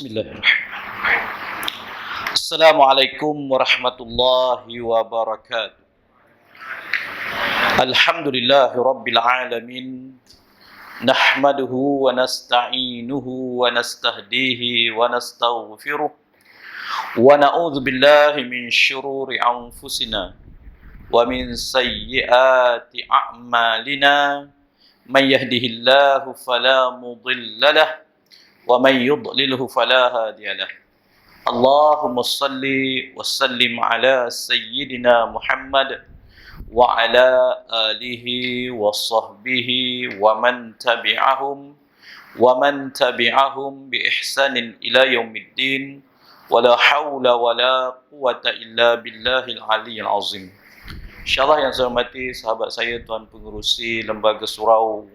Bismillahirrahmanirrahim. Assalamualaikum warahmatullahi wabarakatuh. Alhamdulillahi rabbil alamin. Nahmaduhu wa nasta'inuhu wa nastahdihi wa nastaghfiruh. Wa na'udzu billahi min syururi anfusina wa min sayyiati a'malina. Man yahdihillahu fala mudilla lahu wa man yudlilhu fala hadiya lahu. Allahumma salli wa sallim ala sayyidina Muhammad wa ala alihi wa sahbihi wa man tabi'ahum bi ihsanin ila yaumiddin wa la hawla wa la quwata illa billahil aliyyil azim. InsyaAllah yang saya hormati sahabat saya, Tuan Pengerusi Lembaga Surau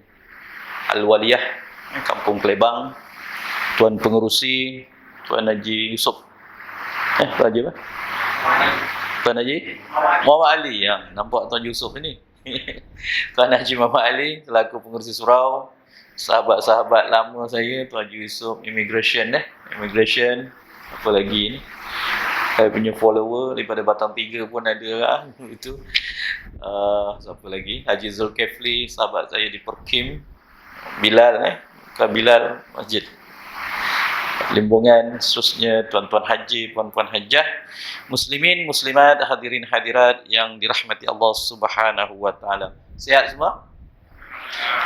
Al-Waliyah Kampung Kelebang, Tuan Pengerusi Tuan Haji Yusof. Tuan Haji apa? Tuan Haji Muhammad Ali. Ya, nampak Tuan Yusof ini. Tuan Haji Muhammad Ali selaku Pengerusi Surau. Sahabat-sahabat lama saya, Tuan Haji Yusof Immigration. Apa lagi ni? Saya punya follower daripada Batang Tiga pun ada itu. Siapa lagi? Haji Zulkifli, sahabat saya di Perkim. Bilal Bukan Bilal Masjid Limbungan, khususnya tuan-tuan haji, puan-puan hajjah, muslimin, muslimat, hadirin hadirat yang dirahmati Allah Subhanahu wa taala. Sihat semua?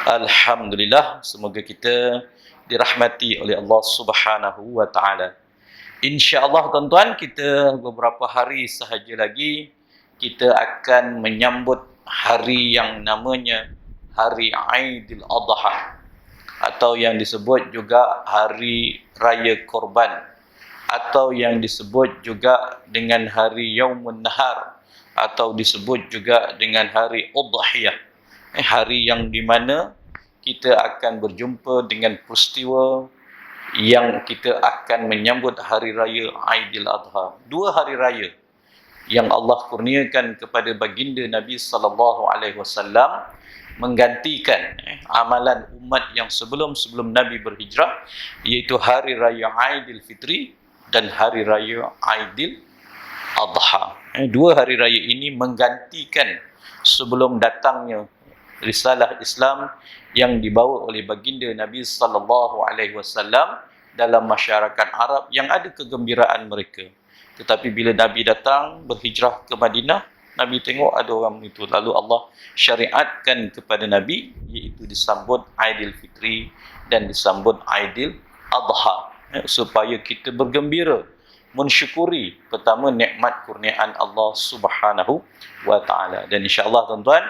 Alhamdulillah, semoga kita dirahmati oleh Allah Subhanahu wa taala. Insya-Allah tuan-tuan, kita beberapa hari sahaja lagi kita akan menyambut hari yang namanya Hari Aidil Adha, atau yang disebut juga Hari Raya Korban, atau yang disebut juga dengan Hari Yaumun Nahar, atau disebut juga dengan Hari Udhiyah. Hari yang di mana kita akan berjumpa dengan peristiwa yang kita akan menyambut Hari Raya Aidil Adha. Dua hari raya yang Allah kurniakan kepada baginda Nabi sallallahu alaihi wasallam menggantikan amalan umat yang sebelum Nabi berhijrah, iaitu Hari Raya Aidil Fitri dan Hari Raya Aidil Adha. Dua hari raya ini menggantikan sebelum datangnya risalah Islam yang dibawa oleh baginda Nabi sallallahu alaihi wasallam dalam masyarakat Arab yang ada kegembiraan mereka. Tetapi bila Nabi datang berhijrah ke Madinah, Nabi tengok ada orang itu, lalu Allah syariatkan kepada Nabi, iaitu disambut Aidil Fitri dan disambut Aidil Adha, supaya kita bergembira mensyukuri pertama nikmat kurniaan Allah Subhanahu wa taala. Dan insya-Allah tuan-tuan,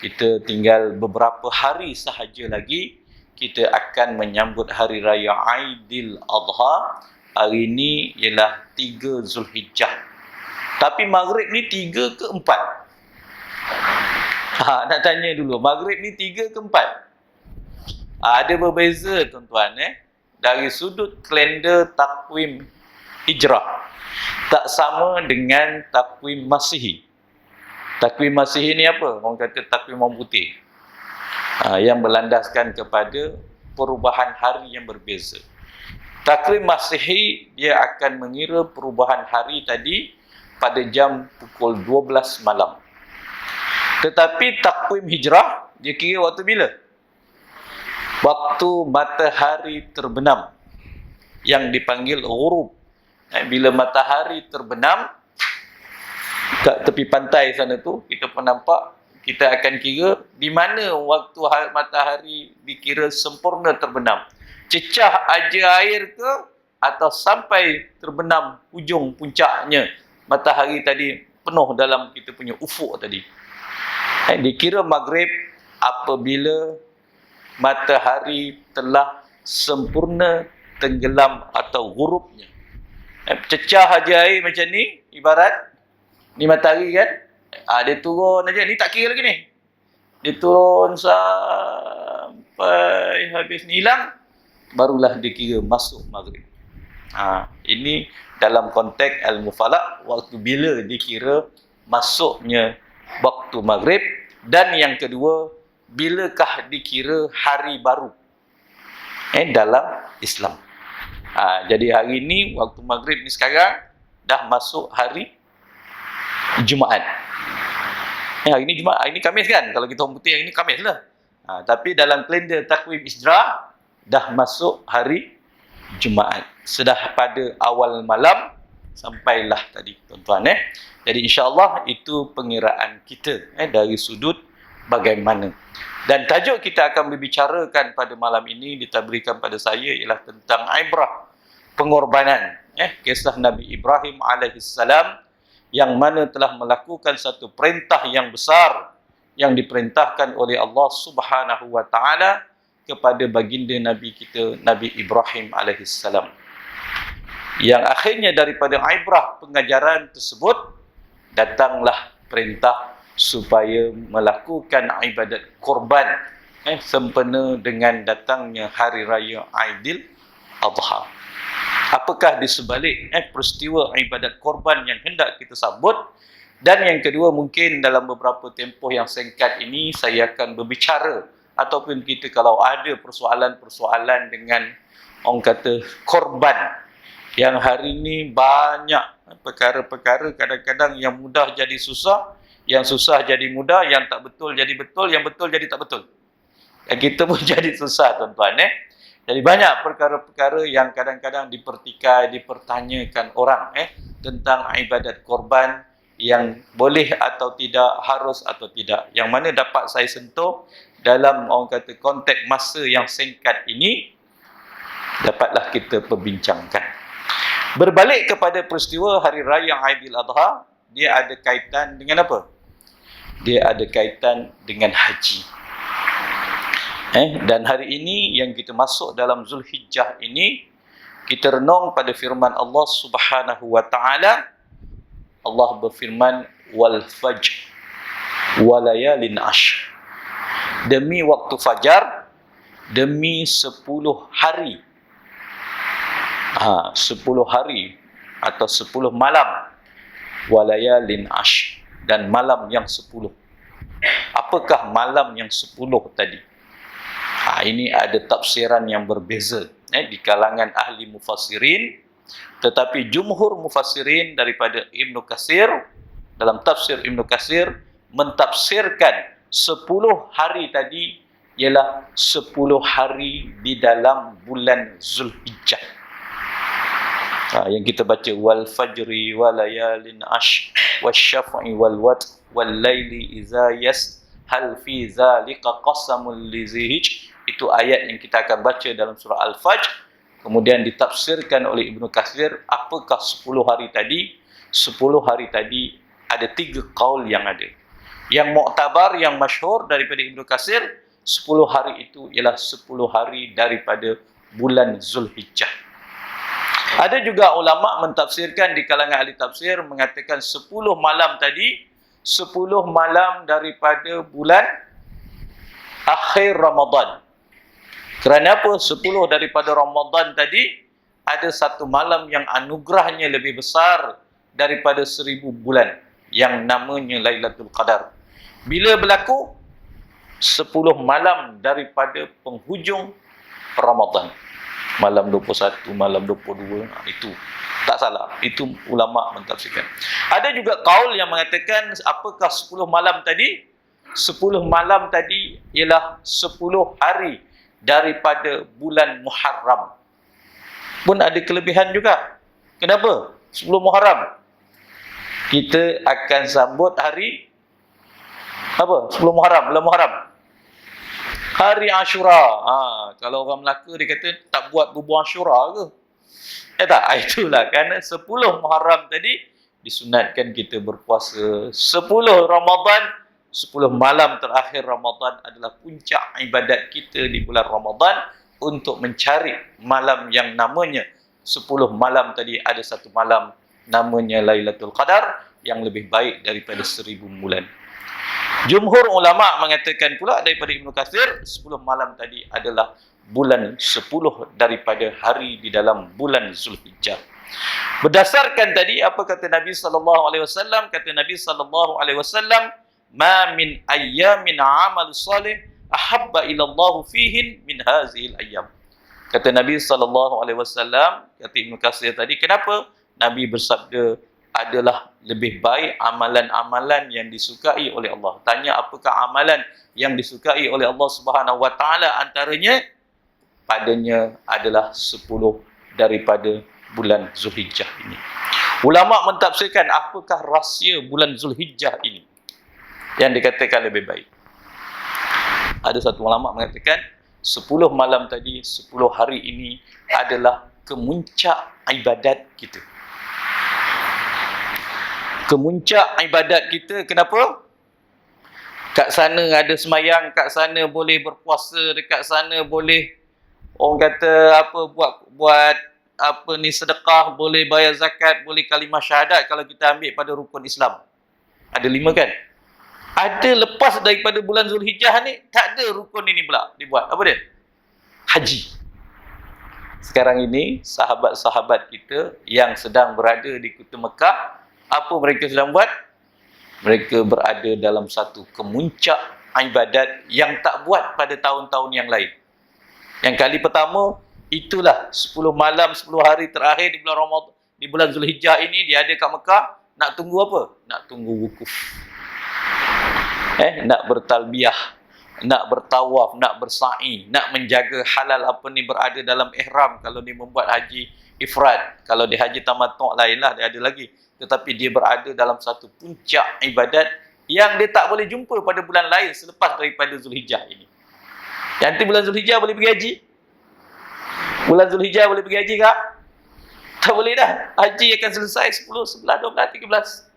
kita tinggal beberapa hari sahaja lagi kita akan menyambut Hari Raya Aidil Adha. Hari ini ialah 3 Zulhijjah. Tapi maghrib ni 3 ke 4? Nak tanya dulu, maghrib ni 3 ke 4? Ada berbeza tuan-tuan. Dari sudut kalender takwim hijrah, tak sama dengan takwim Masihi. Takwim Masihi ni apa? Orang kata takwim orang putih. Yang berlandaskan kepada perubahan hari yang berbeza. Takwim Masihi, dia akan mengira perubahan hari tadi pada jam pukul 12 malam. Tetapi takwim hijrah, dia kira waktu bila? Waktu matahari terbenam, yang dipanggil ghurub. Bila matahari terbenam kat tepi pantai sana tu, kita pun nampak, kita akan kira di mana waktu matahari dikira sempurna terbenam. Cecah aja air ke, atau sampai terbenam ujung puncaknya matahari tadi penuh dalam kita punya ufuk tadi. Dikira maghrib apabila matahari telah sempurna tenggelam atau ghurubnya. Cecah aja air macam ni, ibarat ni matahari kan, dia turun aja, ni tak kira lagi ni. Dia turun sampai habis ni hilang, barulah dikira masuk maghrib. Ini dalam konteks Al-Mufalak, waktu bila dikira masuknya waktu maghrib. Dan yang kedua, bilakah dikira hari baru dalam Islam. Jadi hari ini, waktu maghrib ni sekarang, dah masuk hari Jumaat. Hari ini Jumaat, hari ini Khamis kan? Kalau kita orang putih, hari ini Khamis lah. Tapi dalam kalender takwim Hijrah, dah masuk hari Jumaat. Sudah pada awal malam, sampailah tadi tuan-tuan. Jadi insyaAllah itu pengiraan kita dari sudut bagaimana. Dan tajuk kita akan berbicarakan pada malam ini diberikan pada saya ialah tentang ibrah pengorbanan. Kisah Nabi Ibrahim alaihissalam yang mana telah melakukan satu perintah yang besar yang diperintahkan oleh Allah Subhanahu wa taala kepada baginda Nabi kita Nabi Ibrahim alaihissalam. Yang akhirnya daripada ibrah pengajaran tersebut datanglah perintah supaya melakukan ibadat korban sempena dengan datangnya hari raya Aidil Adha. Apakah di sebalik peristiwa ibadat korban yang hendak kita sambut? Dan yang kedua, mungkin dalam beberapa tempoh yang singkat ini saya akan berbicara ataupun kita kalau ada persoalan-persoalan dengan orang kata korban yang hari ini banyak perkara-perkara kadang-kadang yang mudah jadi susah, yang susah jadi mudah, yang tak betul jadi betul, yang betul jadi tak betul. Yang kita pun jadi susah tuan-tuan. Jadi banyak perkara-perkara yang kadang-kadang dipertanyakan orang tentang ibadat korban yang boleh atau tidak, harus atau tidak. Yang mana dapat saya sentuh dalam orang kata konteks masa yang singkat ini, dapatlah kita perbincangkan. Berbalik kepada peristiwa Hari Raya Aidil Adha, dia ada kaitan dengan apa? Dia ada kaitan dengan haji. Dan hari ini yang kita masuk dalam Zulhijjah ini, kita renung pada firman Allah Subhanahu wa taala. Allah berfirman, wal fajr walayalin ashr. Demi waktu fajar, demi 10 hari. 10 hari atau 10 malam. Walayalin ashr, dan malam yang 10. Apakah malam yang 10 tadi? Ini ada tafsiran yang berbeza di kalangan ahli mufassirin, tetapi jumhur mufassirin daripada Ibnu Katsir, dalam tafsir Ibnu Katsir mentafsirkan 10 hari tadi ialah 10 hari di dalam bulan Zulhijjah. Yang kita baca wal fajri walayalin ashr wasyaf'i wal watr wal laili idza yas hal fi zalika qasamul lizihij. Itu ayat yang kita akan baca dalam surah Al-Fajr. Kemudian ditafsirkan oleh Ibnu Katsir, apakah 10 hari tadi? 10 hari tadi ada 3 qaul yang ada. Yang muktabar, yang masyhur daripada Ibnu Katsir, 10 hari itu ialah 10 hari daripada bulan Zulhijjah. Ada juga ulama mentafsirkan di kalangan ahli tafsir mengatakan 10 malam tadi, 10 malam daripada bulan akhir Ramadan. Kerana apa? 10 daripada Ramadan tadi ada satu malam yang anugerahnya lebih besar daripada 1000 bulan yang namanya Lailatul Qadar. Bila berlaku? 10 malam daripada penghujung Ramadan. Malam 21, malam 22, itu tak salah. Itu ulama mentafsirkan. Ada juga qaul yang mengatakan apakah 10 malam tadi? 10 malam tadi ialah 10 hari daripada bulan Muharram. Pun ada kelebihan juga. Kenapa? 10 Muharram. Kita akan sambut hari apa? 10 Muharram, bulan Muharram. Hari Ashura. Kalau orang Melaka dia kata tak buat bubur Ashura ke? Tak, itulah kerana 10 Muharram tadi disunatkan kita berpuasa. 10 Ramadan, 10 malam terakhir Ramadan adalah puncak ibadat kita di bulan Ramadan untuk mencari malam yang namanya 10 malam tadi ada satu malam namanya Lailatul Qadar yang lebih baik daripada 1000 bulan. Jumhur ulama mengatakan pula daripada Ibnu Katsir 10 malam tadi adalah bulan 10 daripada hari di dalam bulan Zulhijjah. Berdasarkan tadi apa kata Nabi sallallahu alaihi wasallam? Kata Nabi sallallahu alaihi wasallam, "Ma min ayyamin 'amal salih ahabba ila Allah fihin min hazihil ayyam." Kata Nabi SAW, kata Ibn Katsir tadi, kenapa Nabi bersabda adalah lebih baik amalan-amalan yang disukai oleh Allah. Tanya apakah amalan yang disukai oleh Allah Subhanahu Wa Taala, antaranya padanya adalah 10 daripada bulan Zulhijjah ini. Ulama mentafsirkan apakah rahsia bulan Zulhijjah ini yang dikatakan lebih baik. Ada satu ulama mengatakan 10 malam tadi, 10 hari ini adalah kemuncak ibadat kita. Kemuncak ibadat kita, kenapa? Kat sana ada semayang, kat sana boleh berpuasa, dekat sana boleh orang kata apa, buat apa ni, sedekah, boleh bayar zakat, boleh kalimah syahadat kalau kita ambil pada rukun Islam. Ada 5 kan? Ada lepas daripada bulan Zulhijjah ni, tak ada rukun ini pula dibuat. Apa dia? Haji. Sekarang ini, sahabat-sahabat kita yang sedang berada di Kota Mekah, apa mereka sedang buat? Mereka berada dalam satu kemuncak ibadat yang tak buat pada tahun-tahun yang lain. Yang kali pertama, itulah 10 malam, 10 hari terakhir di bulan Ramadan, di bulan Zulhijjah ini, dia ada kat Mekah. Nak tunggu apa? Nak tunggu wukuf. Nak bertalbiyah, nak bertawaf, nak bersa'i, nak menjaga halal apa ni, berada dalam ihram kalau dia membuat haji ifrad. Kalau dia haji tamattu' lainlah, dia ada lagi. Tetapi dia berada dalam satu puncak ibadat yang dia tak boleh jumpa pada bulan lain selepas daripada Zulhijjah ini. Nanti bulan Zulhijjah boleh pergi haji? Bulan Zulhijjah boleh pergi haji tak? Tak boleh dah. Haji akan selesai 10, 11, 12, 13.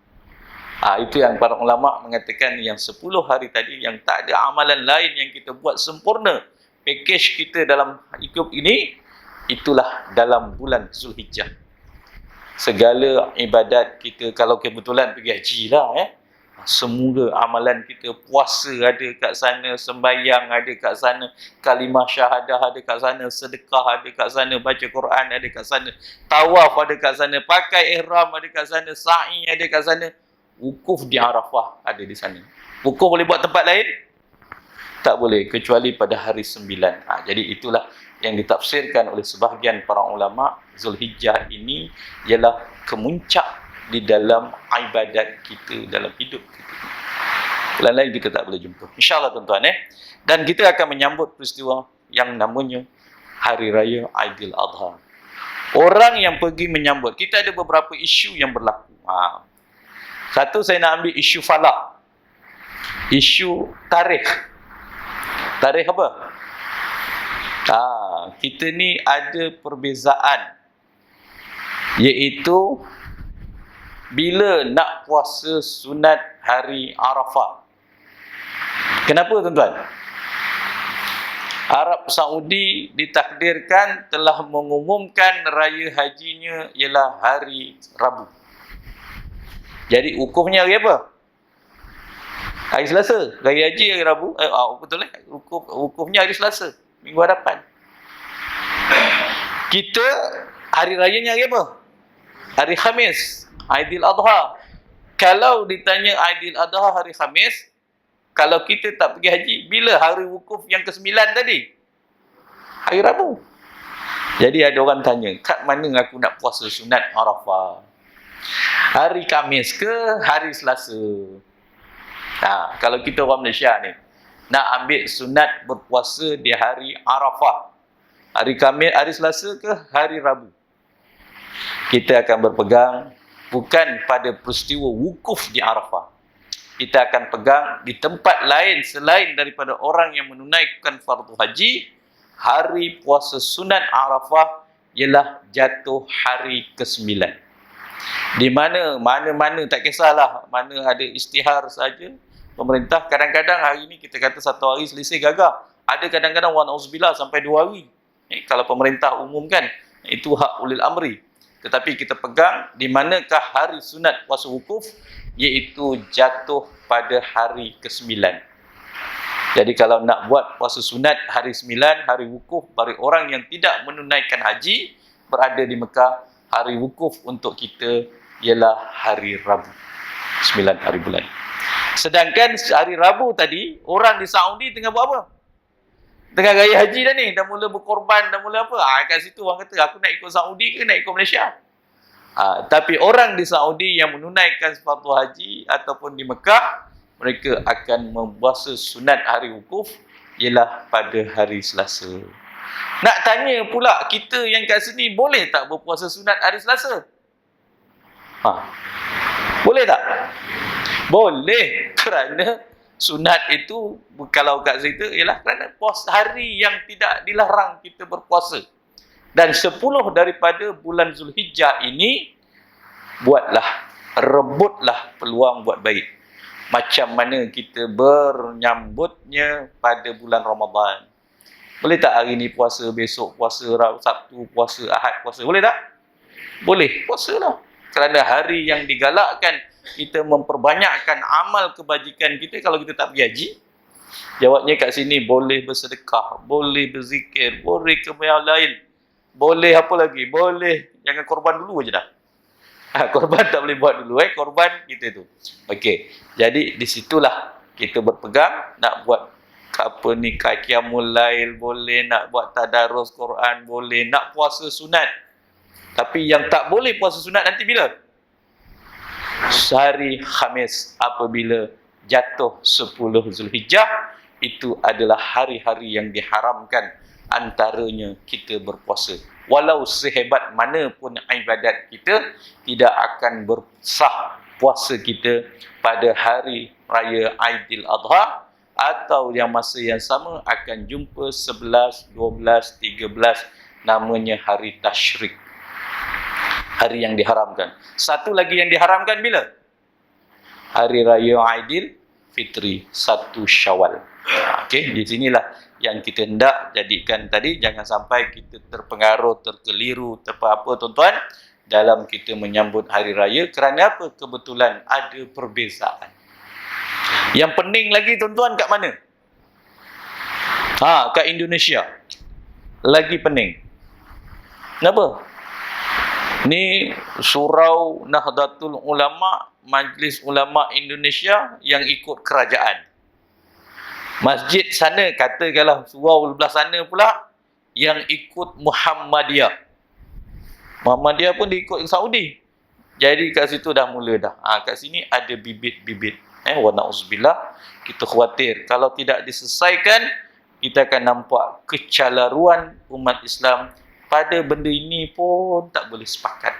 Itu yang para ulama mengatakan yang 10 hari tadi yang tak ada amalan lain yang kita buat sempurna. Package kita dalam hidup ini, itulah dalam bulan Zulhijjah. Segala ibadat kita, kalau kebetulan pergi haji lah, semua amalan kita, puasa ada kat sana, sembahyang ada kat sana, kalimah syahadah ada kat sana, sedekah ada kat sana, baca Quran ada kat sana, tawaf ada kat sana, pakai ihram ada kat sana, sa'i ada kat sana, wukuf di Arafah ada di sana. Wukuf boleh buat tempat lain? Tak boleh, kecuali pada hari 9. Jadi itulah yang ditafsirkan oleh sebahagian para ulama. Zulhijjah ini ialah kemuncak di dalam ibadat kita, dalam hidup kita. Bulan lain kita tak boleh jumpa. InsyaAllah tuan-tuan. Dan kita akan menyambut peristiwa yang namanya Hari Raya Aidil Adha. Orang yang pergi menyambut, kita ada beberapa isu yang berlaku. Satu, saya nak ambil isu falak. Isu tarikh. Tarikh apa? Kita ni ada perbezaan. Iaitu bila nak puasa sunat hari Arafah. Kenapa tuan-tuan? Arab Saudi ditakdirkan telah mengumumkan raya hajinya ialah hari Rabu. Jadi wukufnya hari apa? Hari Selasa. Raya haji hari Rabu. Betul wukufnya hari Selasa, minggu hadapan. Kita hari rayanya hari apa? Hari Khamis, Aidil Adha. Kalau ditanya Aidil Adha hari Khamis, kalau kita tak pergi haji, bila hari wukuf yang ke-9 tadi? Hari Rabu. Jadi ada orang tanya, kat mana aku nak puasa sunat Arafah? Hari Khamis ke hari Selasa? Kalau kita orang Malaysia ni, nak ambil sunat berpuasa di hari Arafah, hari Khamis, hari Selasa ke hari Rabu? Kita akan berpegang bukan pada peristiwa wukuf di Arafah. Kita akan pegang di tempat lain selain daripada orang yang menunaikan fardu haji. Hari puasa sunat Arafah ialah jatuh hari ke-9. Di mana-mana tak kisahlah, mana ada isytihar saja. Pemerintah kadang-kadang hari ini kita kata 1 hari selisih gagah. Ada kadang-kadang wa'na'udzubillah sampai 2 hari. Kalau pemerintah umumkan, itu hak ulil amri. Tetapi kita pegang di manakah hari sunat puasa wukuf, iaitu jatuh pada hari ke-9. Jadi kalau nak buat puasa sunat hari 9, hari wukuf bagi orang yang tidak menunaikan haji berada di Mekah, hari wukuf untuk kita ialah hari Rabu, 9 hari bulan. Sedangkan hari Rabu tadi, orang di Saudi tengah buat apa? Tengah raya haji dah ni, dah mula berkorban, dah mula apa. Kat situ orang kata, aku nak ikut Saudi ke nak ikut Malaysia? Tapi orang di Saudi yang menunaikan sepatu haji ataupun di Mekah, mereka akan mempuasa sunat hari wukuf, ialah pada hari Selasa. Nak tanya pula, kita yang kat sini boleh tak berpuasa sunat hari Selasa? Boleh tak? Boleh, kerana sunat itu kalau kat situ ialah kerana hari yang tidak dilarang kita berpuasa. Dan 10 daripada bulan Zulhijjah ini, rebutlah peluang buat baik. Macam mana kita bernyambutnya pada bulan Ramadan. Boleh tak hari ni puasa, besok puasa, Sabtu puasa, Ahad puasa? Boleh tak? Boleh, puasalah. Kerana hari yang digalakkan kita memperbanyakkan amal kebajikan kita kalau kita tak pergi haji. Jawabnya kat sini, boleh bersedekah, boleh berzikir, boleh qiyamul lail, boleh apa lagi? Boleh, jangan korban dulu aja dah. Korban tak boleh buat dulu, korban kita tu. Okey. Jadi di situlah kita berpegang nak buat qiyamul lail boleh, nak buat tadarus Quran boleh, nak puasa sunat. Tapi yang tak boleh puasa sunat nanti bila? Hari Khamis apabila jatuh 10 Zulhijjah, itu adalah hari-hari yang diharamkan antaranya kita berpuasa. Walau sehebat mana pun ibadat kita, tidak akan bersah puasa kita pada hari raya Aidil Adha, atau yang masa yang sama akan jumpa 11, 12, 13, namanya hari Tasyrik. Hari yang diharamkan. Satu lagi yang diharamkan bila? Hari raya Aidil Fitri, 1 Syawal. Okey, di sinilah yang kita hendak jadikan tadi. Jangan sampai kita terpengaruh, terkeliru, apa tuan-tuan, dalam kita menyambut hari raya. Kerana apa? Kebetulan ada perbezaan. Yang pening lagi tuan-tuan kat mana? Kat Indonesia. Lagi pening. Kenapa? Ni Surau Nahdlatul Ulama, Majlis Ulama Indonesia yang ikut kerajaan. Masjid sana, katakanlah surau belah sana pula, yang ikut Muhammadiyah. Muhammadiyah pun diikut Saudi. Jadi kat situ dah mula dah. Kat sini ada bibit-bibit. Wa na'udzubillah, kita khawatir kalau tidak diselesaikan, kita akan nampak kecalaruan umat Islam pada benda ini pun tak boleh sepakat.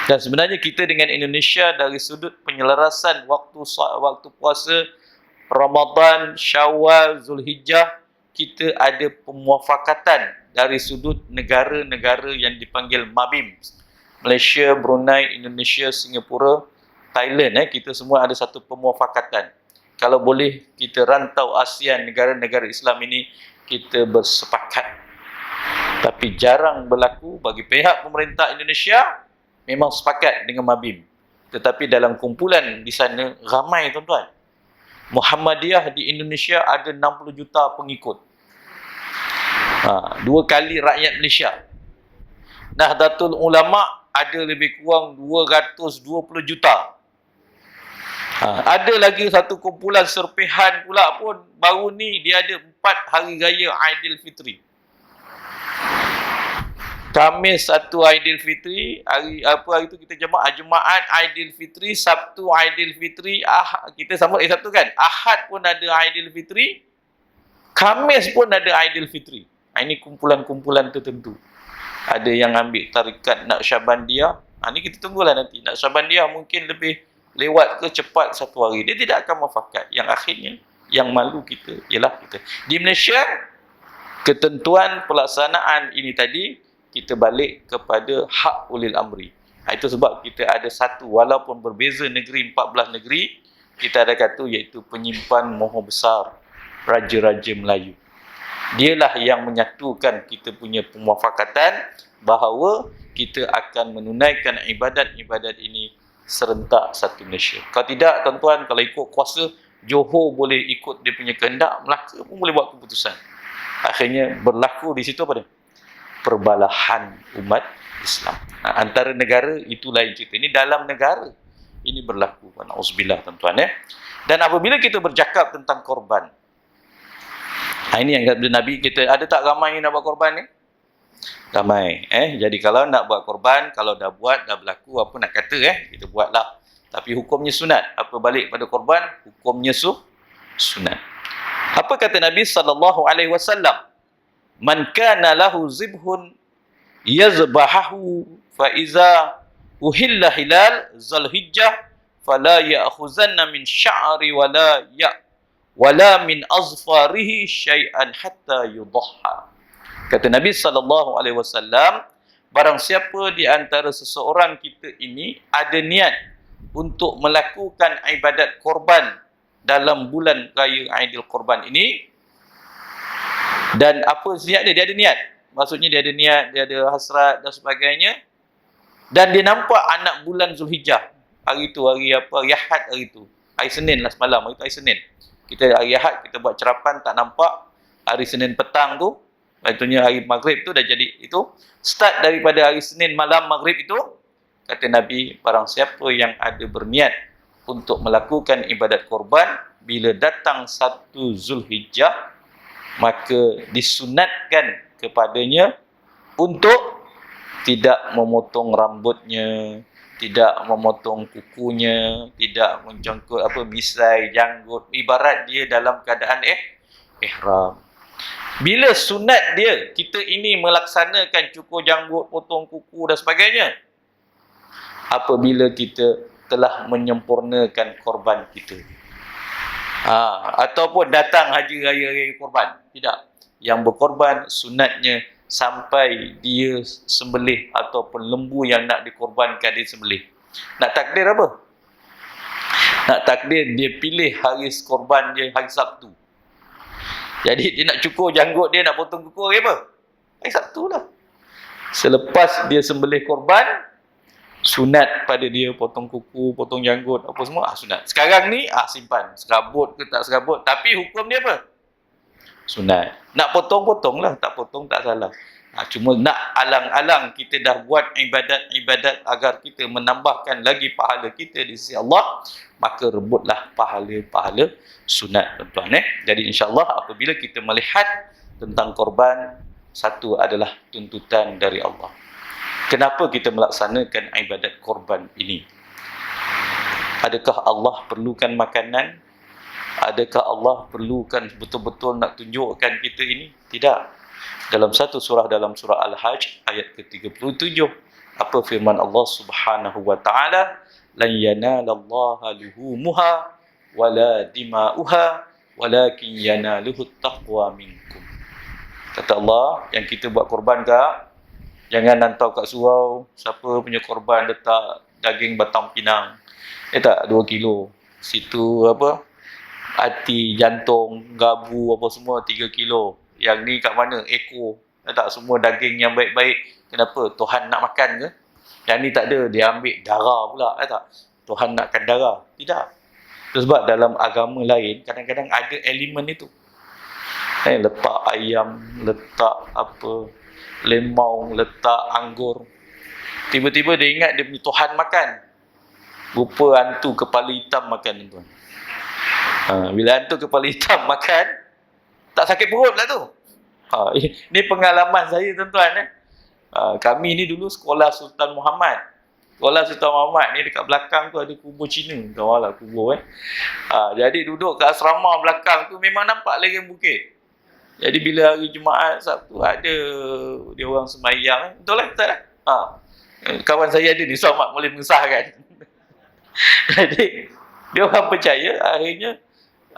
Dan sebenarnya kita dengan Indonesia dari sudut penyelarasan waktu puasa Ramadan, Syawal, Zulhijjah, kita ada pemuafakatan dari sudut negara-negara yang dipanggil MABIM. Malaysia, Brunei, Indonesia, Singapura, Thailand. Kita semua ada satu pemuafakatan. Kalau boleh kita rantau ASEAN, negara-negara Islam ini, kita bersepakat. Tapi jarang berlaku bagi pihak pemerintah Indonesia memang sepakat dengan MABIM. Tetapi dalam kumpulan di sana ramai tuan-tuan. Muhammadiyah di Indonesia ada 60 juta pengikut. 2 kali rakyat Malaysia. Nahdlatul Ulama ada lebih kurang 220 juta. Ada lagi satu kumpulan serpihan pula pun baru ni dia ada 4 hari raya Aidilfitri. Khamis 1 Aidilfitri, hari itu kita Jumaat Aidilfitri, Sabtu Aidilfitri, kita sambut Sabtu kan. Ahad pun ada Aidilfitri, Khamis pun ada Aidilfitri. Ini kumpulan-kumpulan tertentu. Ada yang ambil tarikat Naqsyabandiyah. Ini kita tunggulah nanti. Naqsyabandiyah mungkin lebih lewat ke cepat 1 hari. Dia tidak akan mufakat. Yang akhirnya, yang malu kita ialah kita. Di Malaysia, ketentuan pelaksanaan ini tadi, kita balik kepada hak ulil amri. Itu sebab kita ada satu, walaupun berbeza negeri, 14 negeri, kita ada kata iaitu penyimpan moho besar, Raja-Raja Melayu. Dialah yang menyatukan kita punya pemuafakatan bahawa kita akan menunaikan ibadat-ibadat ini serentak satu Malaysia. Kalau tidak, tuan-tuan, kalau ikut kuasa, Johor boleh ikut dia punya kehendak, Melaka pun boleh buat keputusan. Akhirnya berlaku di situ apa dia? Perbalahan umat Islam. Antara negara itu lain cerita. Ini dalam negara ini berlaku. Na'udzubillah tuan-tuan. Dan apabila kita bercakap tentang korban, Ini yang kata Nabi kita, ada tak ramai yang nak buat korban ni? Ramai. Jadi kalau nak buat korban, kalau dah buat, dah berlaku, apa nak kata kita buatlah. Tapi hukumnya sunat. Apa balik pada korban? Hukumnya sunat. Apa kata Nabi SAW? Man kana lahu zibhun yazbahahu fa iza uhilla hilal Zulhijjah fala ya'khuzanna min sya'ri wala min azfarihi syai'an hatta yudhha. Kata Nabi SAW, barang siapa di antara seseorang kita ini ada niat untuk melakukan ibadat korban dalam bulan raya Aidil Korban ini, dan apa niat dia? Dia ada niat. Maksudnya dia ada niat, dia ada hasrat dan sebagainya. Dan dia nampak anak bulan Zulhijjah. Hari tu, hari apa? Hari Ahad hari tu. Hari Senin lah semalam. Hari tu hari Senin. Kita hari Ahad, kita buat cerapan tak nampak. Hari Senin petang tu, maksudnya hari Maghrib tu dah jadi. Itu start daripada hari Senin malam Maghrib itu. Kata Nabi, barang siapa yang ada berniat untuk melakukan ibadat korban, bila datang 1 Zulhijjah, maka disunatkan kepadanya untuk tidak memotong rambutnya, tidak memotong kukunya, tidak mencangkut misai, janggut, ibarat dia dalam keadaan ihram. Bila sunat dia, kita ini melaksanakan cukur janggut, potong kuku dan sebagainya, apabila kita telah menyempurnakan korban kita. Ataupun datang haji raya korban. Tidak. Yang berkorban sunatnya sampai dia sembelih ataupun lembu yang nak dikorbankan dia sembelih. Nak takdir apa? Nak takdir dia pilih hari korban dia hari Sabtu. Jadi dia nak cukur janggut dia, nak potong kuku hari apa? Hari Sabtu lah. Selepas dia sembelih korban, sunat pada dia potong kuku, potong janggut, apa semua, sunat. Sekarang ni, simpan. Serabut ke tak serabut. Tapi hukum dia apa? Sunat. Nak potong-potong lah. Tak potong tak salah. Cuma nak alang-alang kita dah buat ibadat-ibadat agar kita menambahkan lagi pahala kita di sisi Allah, maka rebutlah pahala-pahala sunat, tuan-tuan. Jadi insya-Allah apabila kita melihat tentang korban, satu adalah tuntutan dari Allah. Kenapa kita melaksanakan ibadat korban ini? Adakah Allah perlukan makanan? Adakah Allah perlukan betul-betul nak tunjukkan kita ini? Tidak. Dalam satu surah, dalam surah Al-Hajj ayat ke-37, apa firman Allah Subhanahu wa taala? Lan yanalallaha luhumuha wala dima'uha walakin yanaluhu taqwa minkum. Kata Allah, yang kita buat korban kak, jangan hantar kat surau siapa punya korban letak daging batang pinang. Tak 2 kilo. Situ hati, jantung, gabu apa semua 3 kilo. Yang ni kat mana? Ekor. Tak semua daging yang baik-baik. Kenapa? Tuhan nak makan ke? Yang ni tak ada, dia ambil darah pula. Tak? Tuhan nakkan darah. Tidak. Itu sebab dalam agama lain kadang-kadang ada elemen itu. Letak ayam, letak lemau, letak anggur. Tiba-tiba dia ingat dia punya Tuhan makan. Rupa hantu kepala hitam makan, tuan. Bila hantu kepala hitam makan, tak sakit perut lah tu. Ini pengalaman saya, tuan-tuan. Kami ni dulu sekolah Sultan Muhammad. Sekolah Sultan Muhammad ni dekat belakang tu ada kubur Cina. Tahu lah kubur. Jadi duduk kat asrama belakang tu memang nampak lereng bukit. Jadi bila hari Jumaat, Sabtu ada dia orang sembahyang. Betul lah, betul lah. Kawan saya ada ni, Somat boleh mengesahkan. Jadi dia orang percaya akhirnya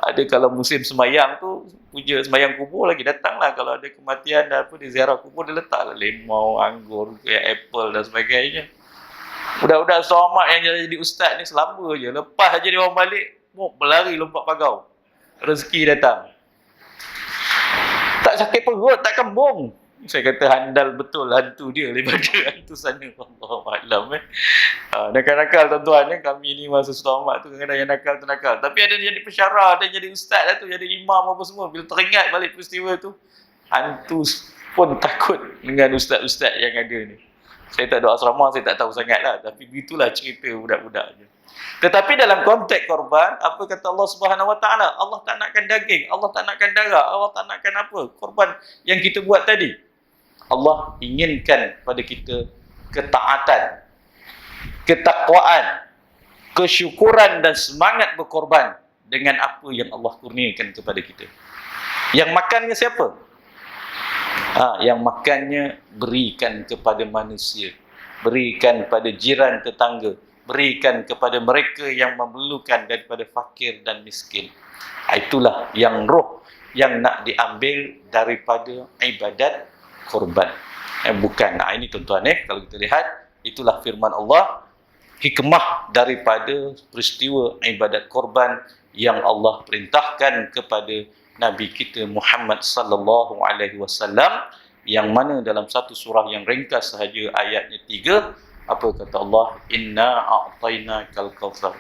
ada kalau musim sembahyang tu, puja sembahyang kubur lagi datanglah. Kalau ada kematian dan apa, dia ziarah kubur, dia letaklah lemau, anggur, apple dan sebagainya. Budak-budak Somat yang jadi ustaz ni selamba je. Lepas aja dia orang balik, berlari lompat pagau. Rezeki datang. Tak sakit perut, tak kembung. Saya kata handal betul hantu dia daripada hantu sana. Allahuakbar. Nakal-nakal tuan-tuan, kami ni masa selamat tu kadang-kadang yang nakal tu nakal. Tapi ada jadi pensyarah, ada jadi ustaz lah tu, jadi imam apa semua. Bila teringat balik peristiwa tu, hantu pun takut dengan ustaz-ustaz yang ada ni. Saya tak ada asrama, saya tak tahu sangat lah. Tapi begitulah cerita budak-budak je. Tetapi dalam konteks korban, apa kata Allah Subhanahu Wa Taala? Allah tak nakkan daging, Allah tak nakkan darah, Allah tak nakkan apa? Korban yang kita buat tadi. Allah inginkan pada kita ketaatan, ketakwaan, kesyukuran dan semangat berkorban dengan apa yang Allah kurniakan kepada kita. Yang makannya siapa? Yang makannya berikan kepada manusia, berikan pada jiran tetangga, berikan kepada mereka yang memerlukan daripada fakir dan miskin. Itulah yang roh yang nak diambil daripada ibadat korban. Bukan. Ini tuan-tuan kalau kita lihat, itulah firman Allah, hikmah daripada peristiwa ibadat korban yang Allah perintahkan kepada Nabi kita Muhammad sallallahu alaihi wasallam, yang mana dalam satu surah yang ringkas sahaja ayatnya 3, apa kata Allah? Inna a'tainakal kautsar.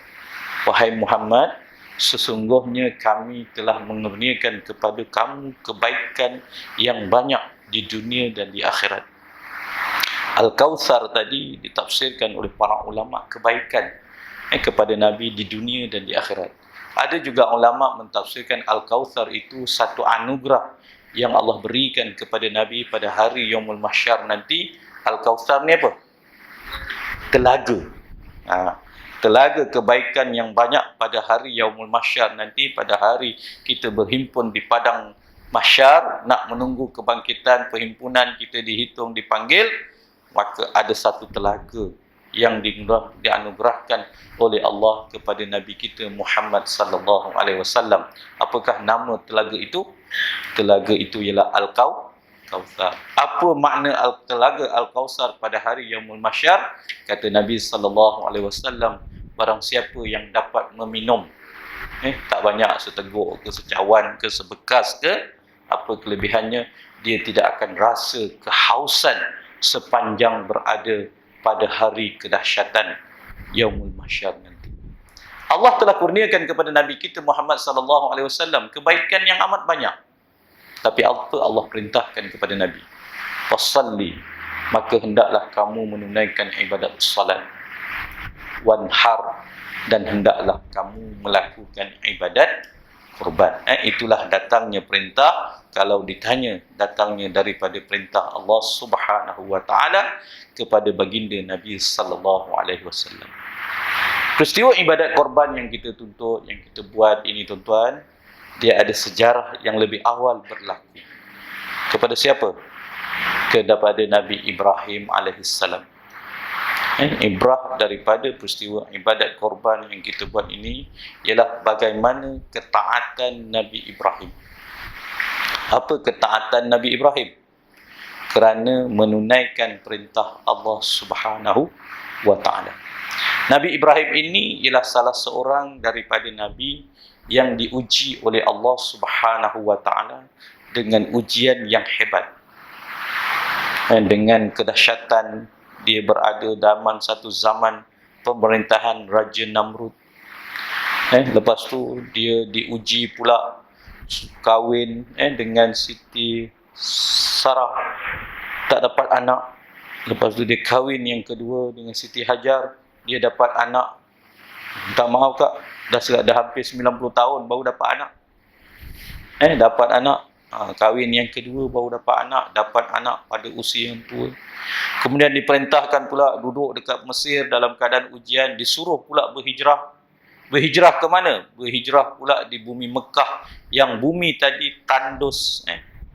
Wahai Muhammad, sesungguhnya kami telah mengurniakan kepada kamu kebaikan yang banyak di dunia dan di akhirat. Al-Kautsar tadi ditafsirkan oleh para ulama kebaikan kepada Nabi di dunia dan di akhirat. Ada juga ulama mentafsirkan Al-Kautsar itu satu anugerah yang Allah berikan kepada Nabi pada hari Yaumul Mahsyar nanti. Al-Kautsar ni apa? Telaga. Telaga kebaikan yang banyak pada hari Yaumul Mahsyar nanti, pada hari kita berhimpun di padang mahsyar nak menunggu kebangkitan, perhimpunan kita dihitung, dipanggil, maka ada satu telaga yang dianugerahkan oleh Allah kepada Nabi kita Muhammad sallallahu alaihi wasallam. Apakah nama telaga itu? Telaga itu ialah Al-Kautsar. Apa makna telaga Al-Kautsar pada hari Yaumul Mahsyar? Kata Nabi sallallahu alaihi wasallam, barang siapa yang dapat meminum, tak banyak, seteguk ke, secawan ke, sebekas ke, apa kelebihannya, dia tidak akan rasa kehausan sepanjang berada pada hari kedahsyatan Yaumul Mahsyar nanti. Allah telah kurniakan kepada Nabi kita Muhammad sallallahu alaihi wasallam kebaikan yang amat banyak. Tapi apa Allah perintahkan kepada Nabi? Wassalli, maka hendaklah kamu menunaikan ibadat salat. Wanhar, dan hendaklah kamu melakukan ibadat kurban. Itulah datangnya perintah. Kalau ditanya, datangnya daripada perintah Allah Subhanahu wa taala kepada baginda Nabi sallallahu alaihi wasallam. Peristiwa ibadat korban yang kita tuntut, yang kita buat ini tuan-tuan, dia ada sejarah yang lebih awal berlaku. Kepada siapa? Kepada Nabi Ibrahim alaihissalam. Ibrah daripada peristiwa ibadat korban yang kita buat ini ialah bagaimana ketaatan Nabi Ibrahim. Apa ketaatan Nabi Ibrahim? Kerana menunaikan perintah Allah Subhanahu wa taala. Nabi Ibrahim ini ialah salah seorang daripada nabi yang diuji oleh Allah Subhanahu wa taala dengan ujian yang hebat. Dengan kedahsyatan, dia berada dalam satu zaman pemerintahan Raja Namrud. Lepas tu dia diuji pula kahwin dengan Siti Sarah, tak dapat anak. Lepas tu dia kahwin yang kedua dengan Siti Hajar, dia dapat anak. Minta maaf kak, dah hampir 90 tahun baru dapat anak. Dapat anak. Kahwin yang kedua baru dapat anak pada usia yang tua. Kemudian diperintahkan pula duduk dekat Mesir dalam keadaan ujian, disuruh pula berhijrah. Berhijrah ke mana? Berhijrah pula di bumi Mekah yang bumi tadi tandus,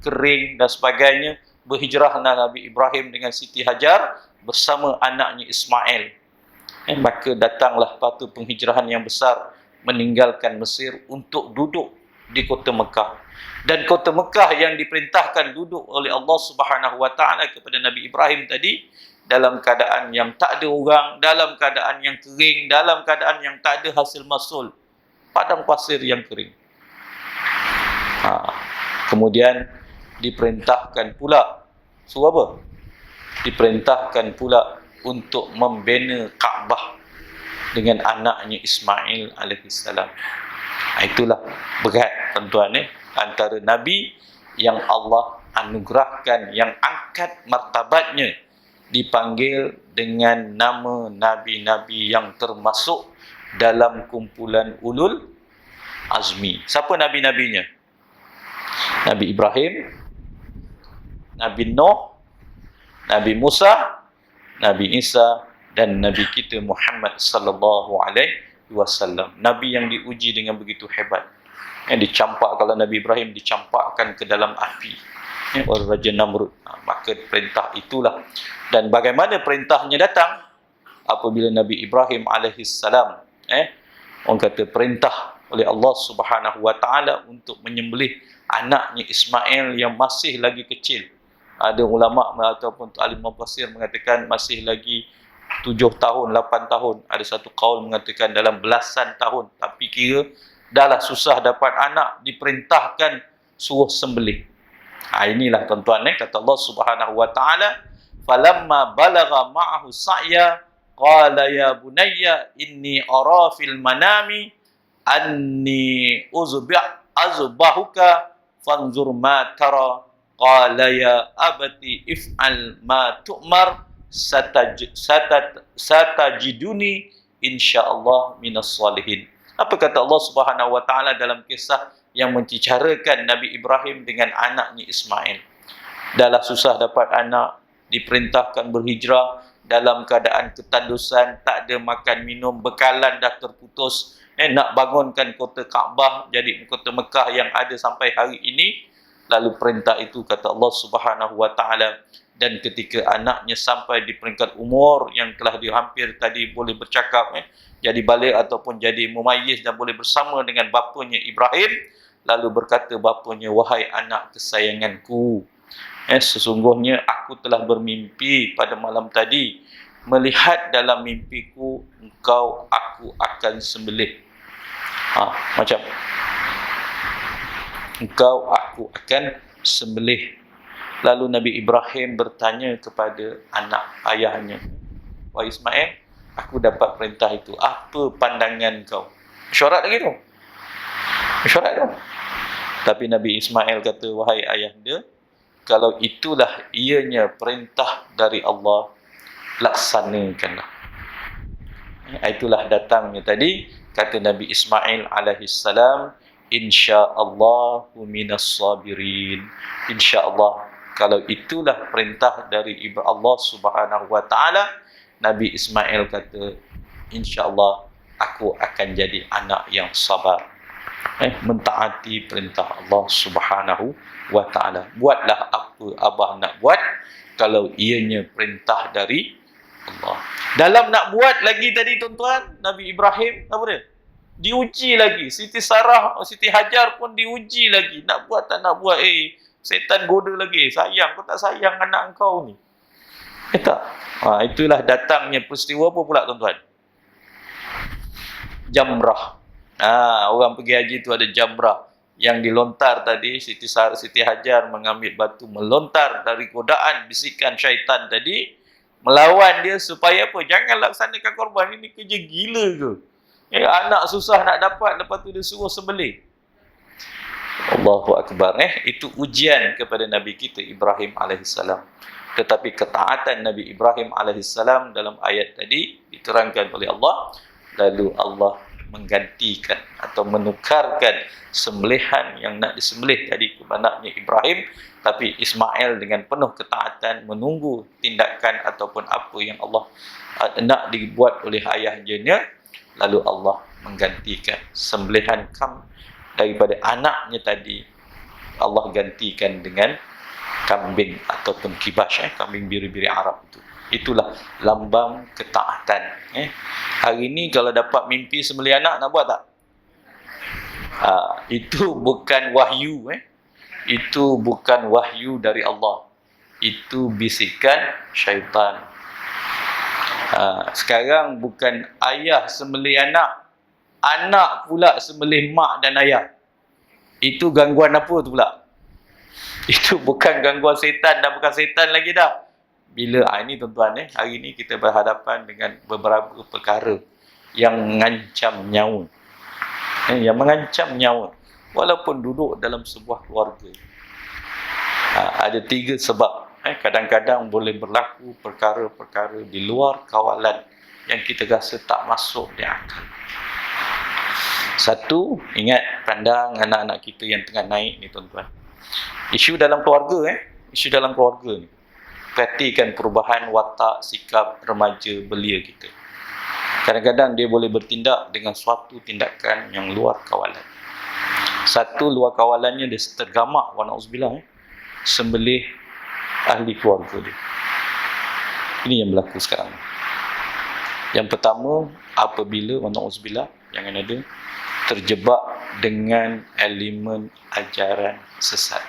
kering dan sebagainya. Berhijrahlah Nabi Ibrahim dengan Siti Hajar bersama anaknya Ismail. Maka datanglah satu penghijrahan yang besar meninggalkan Mesir untuk duduk di kota Mekah. Dan kota Mekah yang diperintahkan duduk oleh Allah Subhanahu wa taala kepada Nabi Ibrahim tadi dalam keadaan yang tak ada orang, dalam keadaan yang kering, dalam keadaan yang tak ada hasil mahsul, padang pasir yang kering. Kemudian diperintahkan pula, suruh apa? Diperintahkan pula untuk membina Kaabah dengan anaknya Ismail alaihissalam. Itulah berat tuan-tuan, antara Nabi yang Allah anugerahkan, yang angkat martabatnya, dipanggil dengan nama Nabi-Nabi yang termasuk dalam kumpulan ulul azmi. Siapa nabi-nabinya? Nabi Ibrahim, Nabi Nuh, Nabi Musa, Nabi Isa, dan Nabi kita Muhammad sallallahu alaihi wasallam. Nabi yang diuji dengan begitu hebat. Yang dicampak, kalau Nabi Ibrahim dicampakkan ke dalam api oleh Raja Namrud. Maka perintah itulah. Dan bagaimana perintahnya datang? Apabila Nabi Ibrahim alaihissalam orang kata perintah oleh Allah Subhanahu wa taala untuk menyembelih anaknya Ismail yang masih lagi kecil. Ada ulama ataupun alim mufassir mengatakan masih lagi 7 tahun, 8 tahun. Ada satu kaul mengatakan dalam belasan tahun. Tapi kira dahlah susah dapat anak, diperintahkan suruh sembelih. Inilah tuan-tuan, kata Allah Subhanahu wa taala, falamma balagha ma'ahu sa'ya qala ya bunayya inni ara fil manami anni azbahuka fanzur ma tara qala ya abati if'al ma tu'mar satajiduni insyaallah minas salihin. Apa kata Allah Subhanahu wa taala dalam kisah yang mencicarakan Nabi Ibrahim dengan anaknya Ismail? Dahlah susah dapat anak, diperintahkan berhijrah dalam keadaan ketandusan, tak ada makan minum, bekalan dah terputus, nak bangunkan kota Kaabah jadi kota Mekah yang ada sampai hari ini. Lalu perintah itu kata Allah Subhanahu wa taala, dan ketika anaknya sampai di peringkat umur yang telah hampir tadi boleh bercakap, jadi balik ataupun jadi mumayyiz dan boleh bersama dengan bapanya Ibrahim, lalu berkata bapanya, wahai anak kesayanganku, sesungguhnya aku telah bermimpi pada malam tadi, melihat dalam mimpiku aku akan sembelih. Macam aku akan sembelih. Lalu Nabi Ibrahim bertanya kepada anak ayahnya, wahai Ismail, aku dapat perintah itu, apa pandangan kau? Mesyuarat lagi tu. Mesyuarat tu. Tapi Nabi Ismail kata, wahai ayahanda, kalau itulah ianya perintah dari Allah, laksanakanlah. Itulah datangnya tadi kata Nabi Ismail alaihissalam, insyaallahu minas sabirin. Insyaallah, kalau itulah perintah dari Allah Subhanahu wa taala, Nabi Ismail kata, insyaallah aku akan jadi anak yang sabar. Mentaati perintah Allah Subhanahu wa taala. Buatlah apa abah nak buat kalau ianya perintah dari Allah. Dalam nak buat lagi tadi tuan-tuan, Nabi Ibrahim apa dia? Diuji lagi. Siti Sarah, Siti Hajar pun diuji lagi. Nak buat tak nak buat? Setan goda lagi. Sayang, kau tak sayang anak kau ni. Tak. Itulah datangnya peristiwa apa pula tuan-tuan? Jamrah. Orang pergi haji tu ada jamrah yang dilontar tadi. Siti Sarah, Siti Hajar mengambil batu, melontar dari godaan bisikan syaitan tadi, melawan dia supaya apa? Jangan laksanakan korban. Ini kerja gila ke? Anak susah nak dapat, lepas tu dia suruh sembelih. Allahu Akbar. Itu ujian kepada Nabi kita Ibrahim alaihissalam. Tetapi ketaatan Nabi Ibrahim alaihissalam dalam ayat tadi diterangkan oleh Allah. Lalu Allah menggantikan atau menukarkan sembelihan yang nak disembelih tadi kepada anaknya Ibrahim, tapi Ismail dengan penuh ketaatan menunggu tindakan ataupun apa yang Allah nak dibuat oleh ayahnya. Lalu Allah menggantikan sembelihan daripada anaknya tadi, Allah gantikan dengan kambing ataupun kibas, kambing biri-biri Arab itu. Itulah lambang ketaatan. Hari ini kalau dapat mimpi sembelih anak, nak buat tak? Itu bukan wahyu. Itu bukan wahyu dari Allah. Itu bisikan syaitan. Sekarang bukan ayah sembelih anak, anak pula sembelih mak dan ayah. Itu gangguan apa tu pula? Itu bukan gangguan setan, dah bukan setan lagi dah. Bila ini tuan-tuan, hari ini kita berhadapan dengan beberapa perkara yang mengancam nyawa. Yang mengancam nyawa. Walaupun duduk dalam sebuah keluarga. Ada 3 sebab. Kadang-kadang boleh berlaku perkara-perkara di luar kawalan yang kita rasa tak masuk di akal. Satu, ingat pandang anak-anak kita yang tengah naik ni tuan-tuan. Isu dalam keluarga isu dalam keluarga ni. Perhatikan perubahan watak, sikap remaja belia kita. Kadang-kadang dia boleh bertindak dengan suatu tindakan yang luar kawalan. Satu, luar kawalannya dia tergamak, wa na'udzubillah, sembelih ahli keluarga dia. Ini yang berlaku sekarang. Yang pertama, apabila wa na'udzubillah, jangan ada, terjebak dengan elemen ajaran sesat.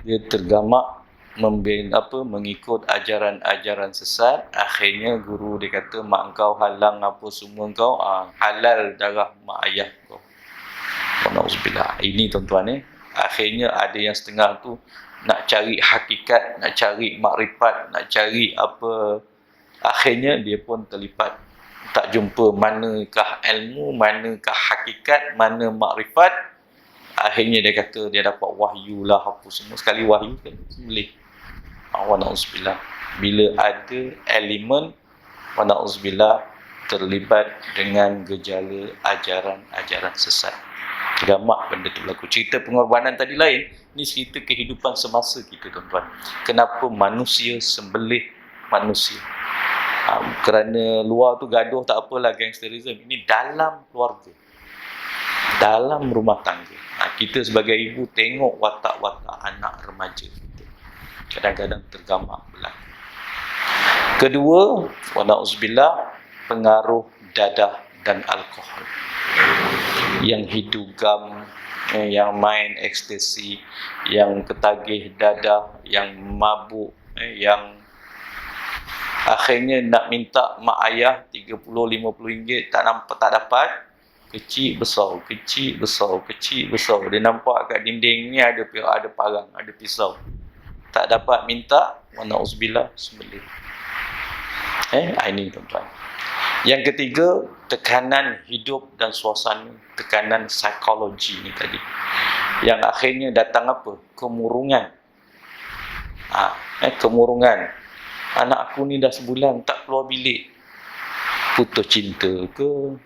Dia tergamak mengikut ajaran-ajaran sesat. Akhirnya guru dia kata, mak kau halang apa semua kau, halal darah mak ayah kau. Alhamdulillah. Ini tuan-tuan akhirnya ada yang setengah tu nak cari hakikat, nak cari makrifat, nak cari apa, akhirnya dia pun terlipat, tak jumpa manakah ilmu, manakah hakikat, mana makrifat. Akhirnya dia kata dia dapat wahyu lah apa semua. Sekali wahyu kan sembelih. Wa na'udzubillah. Bila ada elemen wa na'udzubillah terlibat dengan gejala ajaran-ajaran sesat, tergamak benda tu berlaku. Cerita pengorbanan tadi lain, ni cerita kehidupan semasa kita tuan-tuan. Kenapa manusia sembelih manusia? Kerana luar tu gaduh tak apalah, gangsterism. Ini dalam keluarga, dalam rumah tangga. Kita sebagai ibu tengok watak-watak anak remaja kita, kadang-kadang tergamak berlaku. Kedua, wa na'udzubillah, pengaruh dadah dan alkohol. Yang hidup gam, yang main ekstasi, yang ketagih dadah, yang mabuk, yang akhirnya nak minta mak ayah 30-50 ringgit tak dapat. Kecil besar. Dia nampak kat dinding ni ada parang, ada pisau. Tak dapat minta, wa na'udzubillah, sembelih. Ini tuan-tuan. Yang ketiga, tekanan hidup dan suasana, tekanan psikologi ni tadi. Yang akhirnya datang apa? Kemurungan. Kemurungan. Anak aku ni dah sebulan tak keluar bilik. Putus cinta ke?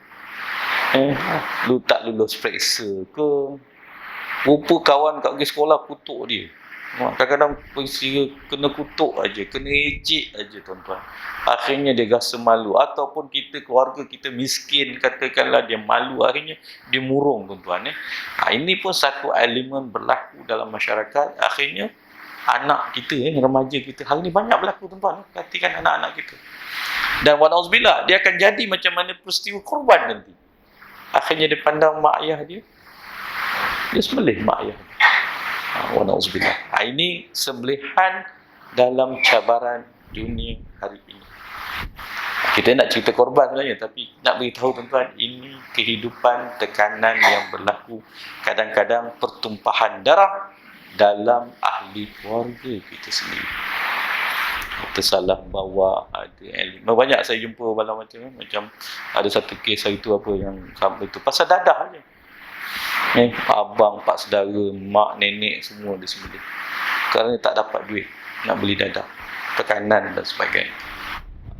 Lu tak lulus periksa ke? Rupa kawan kat pergi sekolah kutuk dia. Kadang-kadang kena kutuk aja, kena ejek aja tuan-tuan. Akhirnya dia rasa malu. Ataupun keluarga kita miskin, katakanlah dia malu, akhirnya dia murung tuan-tuan. Ini pun satu elemen berlaku dalam masyarakat. Akhirnya anak kita, remaja kita, hal ni banyak berlaku tuan-tuan. Perhatikan anak-anak kita. Dan wa na'udzubillah, dia akan jadi macam mana peristiwa korban nanti. Akhirnya dia pandang mak ayah dia sembelih mak ayah. Wa na'udzubillah. Ini sembelihan dalam cabaran dunia hari ini. Kita nak cerita korban sebenarnya, tapi nak beritahu tuan-tuan, ini kehidupan tekanan yang berlaku. Kadang-kadang pertumpahan darah dalam ahli keluarga kita sendiri. Kita salah bawa, ada elemen. Banyak saya jumpa macam ada satu kes hari tu apa yang itu pasal dadah aja. Abang, pak saudara, mak, nenek semua dia sembelih. Kerana tak dapat duit nak beli dadah, tekanan dan sebagainya.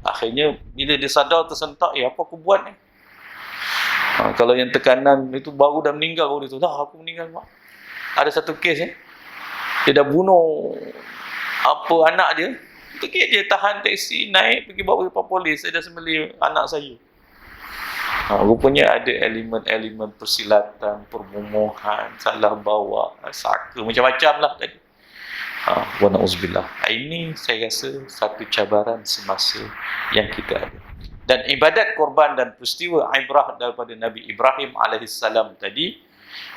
Akhirnya bila dia sadar tersentak, apa aku buat ni? Kalau yang tekanan itu baru dah meninggal, baru dia tu, dah aku meninggal mak. Ada satu kes dia dah bunuh anak dia. Pergi dia tahan teksi, naik pergi bawa ke polis, saya dah sembelih anak saya. Rupanya ada elemen-elemen persilatan, permumuhan, salah bawa, saka, macam-macam lah tadi. Wa na'udzubillah. Ini saya rasa satu cabaran semasa yang kita ada. Dan ibadat korban dan peristiwa ibrah daripada Nabi Ibrahim alaihissalam tadi,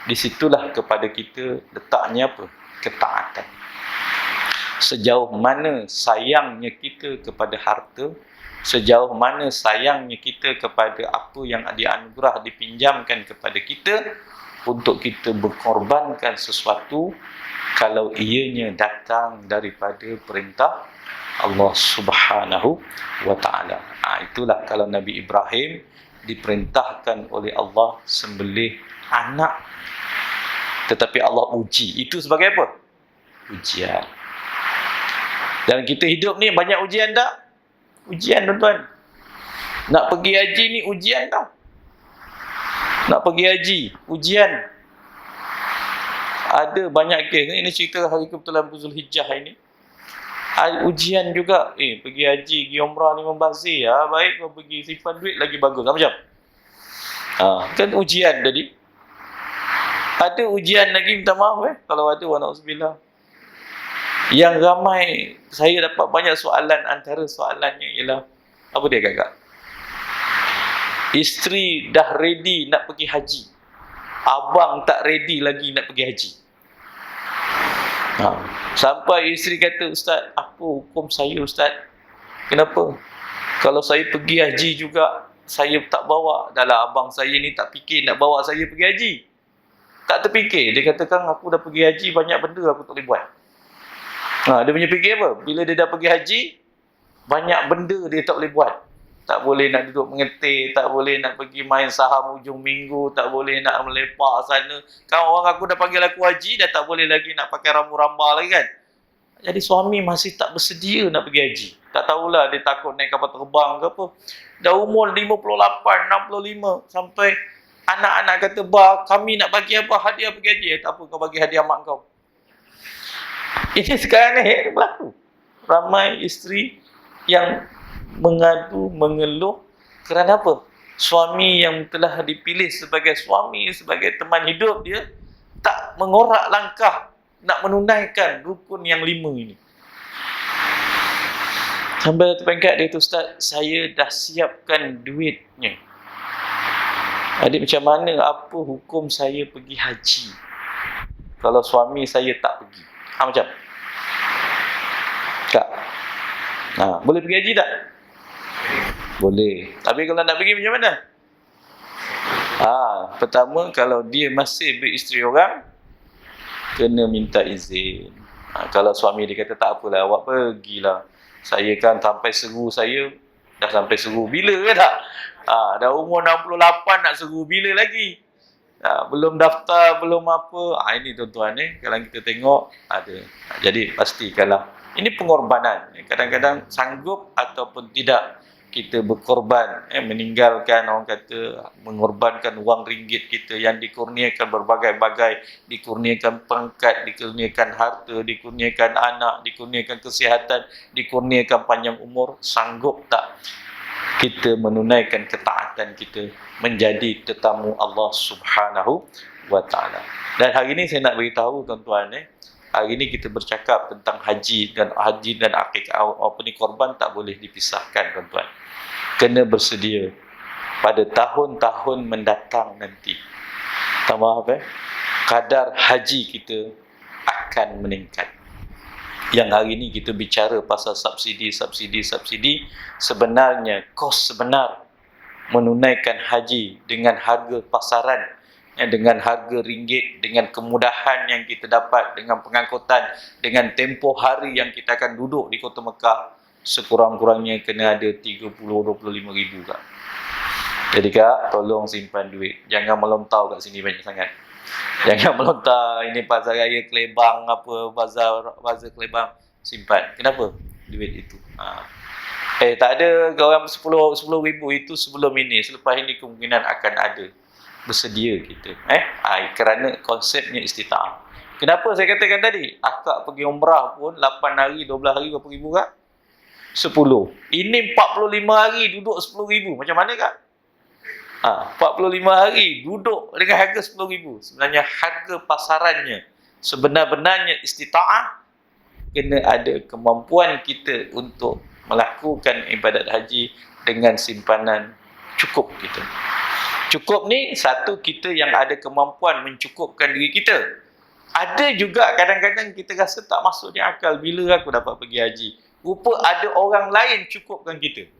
disitulah kepada kita letaknya apa? Ketaatan. Sejauh mana sayangnya kita kepada harta, sejauh mana sayangnya kita kepada apa yang dianugerah, dipinjamkan kepada kita, untuk kita berkorbankan sesuatu kalau ianya datang daripada perintah Allah Subhanahu wa ta'ala. Itulah kalau Nabi Ibrahim diperintahkan oleh Allah sembelih anak, tetapi Allah uji. Itu sebagai apa? Ujian. Dan kita hidup ni banyak ujian tak? Ujian tuan-tuan. Nak pergi haji ni ujian tau. Nak pergi haji, ujian. Ada banyak kes. Ini cerita hari kebetulan Zulhijjah ini. Ujian juga. Pergi haji, pergi umrah ni membazir. Baik kau pergi simpan duit lagi bagus. Macam? Kan ujian tadi. Ada ujian lagi, minta maaf kalau ada, wa na'udzubillah. Yang ramai, saya dapat banyak soalan, antara soalannya ialah, apa dia kakak? Isteri dah ready nak pergi haji. Abang tak ready lagi nak pergi haji. Sampai isteri kata, Ustaz, apa hukum saya Ustaz? Kenapa? Kalau saya pergi haji juga, saya tak bawa. Dahlah abang saya ni tak fikir nak bawa saya pergi haji. Tak terfikir. Dia katakan, aku dah pergi haji, banyak benda aku tak boleh buat. Dia punya fikir apa? Bila dia dah pergi haji, banyak benda dia tak boleh buat. Tak boleh nak duduk mengetik, tak boleh nak pergi main saham hujung minggu, tak boleh nak melepak sana. Kan orang aku dah panggil aku haji, dah tak boleh lagi nak pakai rambu-ramba lagi kan. Jadi suami masih tak bersedia nak pergi haji. Tak tahulah dia takut naik kapal terbang ke apa. Dah umur 58, 65 sampai anak-anak kata, "Bah, kami nak bagi apa hadiah pergi haji." Tak apa, kau bagi hadiah mak kau. Ini sekarang ni berlaku. Ramai isteri yang mengadu, mengeluh kerana apa? Suami yang telah dipilih sebagai suami, sebagai teman hidup dia, tak mengorak langkah nak menunaikan rukun yang 5 ini. Sampai terpengkat dia tu, Ustaz, saya dah siapkan duitnya. Adik, macam mana, apa hukum saya pergi haji kalau suami saya tak pergi? Macam? Kak? Boleh pergi haji tak? Boleh. Tapi kalau nak pergi macam mana? Pertama, kalau dia masih beristeri orang, kena minta izin. Kalau suami dia kata, tak apalah, awak pergilah. Saya kan sampai seru saya, dah sampai seru. Bila ke tak? Dah umur 68 nak seru bila lagi? Belum daftar, belum apa. Ini tuan-tuan kalau kita tengok ada. Jadi pastikanlah. Ini pengorbanan. Kadang-kadang sanggup ataupun tidak kita berkorban, meninggalkan, orang kata, mengorbankan wang ringgit kita yang dikurniakan berbagai-bagai, dikurniakan pangkat, dikurniakan harta, dikurniakan anak, dikurniakan kesihatan, dikurniakan panjang umur. Sanggup tak kita menunaikan ketaatan kita menjadi tetamu Allah Subhanahu wa Ta'ala? Dan hari ini saya nak beritahu tuan-tuan, hari ini kita bercakap tentang haji dan akikah, korban tak boleh dipisahkan tuan-tuan. Kena bersedia pada tahun-tahun mendatang nanti. Tambah kadar haji kita akan meningkat. Yang hari ini kita bicara pasal subsidi, sebenarnya kos sebenar menunaikan haji dengan harga pasaran, dengan harga ringgit, dengan kemudahan yang kita dapat, dengan pengangkutan, dengan tempoh hari yang kita akan duduk di Kota Mekah, sekurang-kurangnya kena ada 30-25 ribu Kak. Jadi Kak, tolong simpan duit. Jangan melontau kat sini banyak sangat. Jangan melontar, ini pasar raya Kelebang, apa, bazar Kelebang, simpan. Kenapa? Duit itu. Tak ada orang 10 ribu itu sebelum ini. Selepas ini kemungkinan akan ada. Bersedia kita. Kerana konsepnya istita'ah. Kenapa saya katakan tadi? Akak pergi umrah pun 8 hari, 12 hari, berapa ribu Kak? 10. Ini 45 hari duduk 10 ribu. Macam mana Kak? 45 hari duduk dengan harga 10 ribu. Sebenarnya harga pasarannya, sebenar-benarnya istita'ah, kena ada kemampuan kita untuk melakukan ibadat haji dengan simpanan cukup kita. Cukup ni, satu, kita yang ada kemampuan mencukupkan diri kita. Ada juga kadang-kadang kita rasa tak masuk di akal, bila aku dapat pergi haji. Rupa ada orang lain cukupkan kita.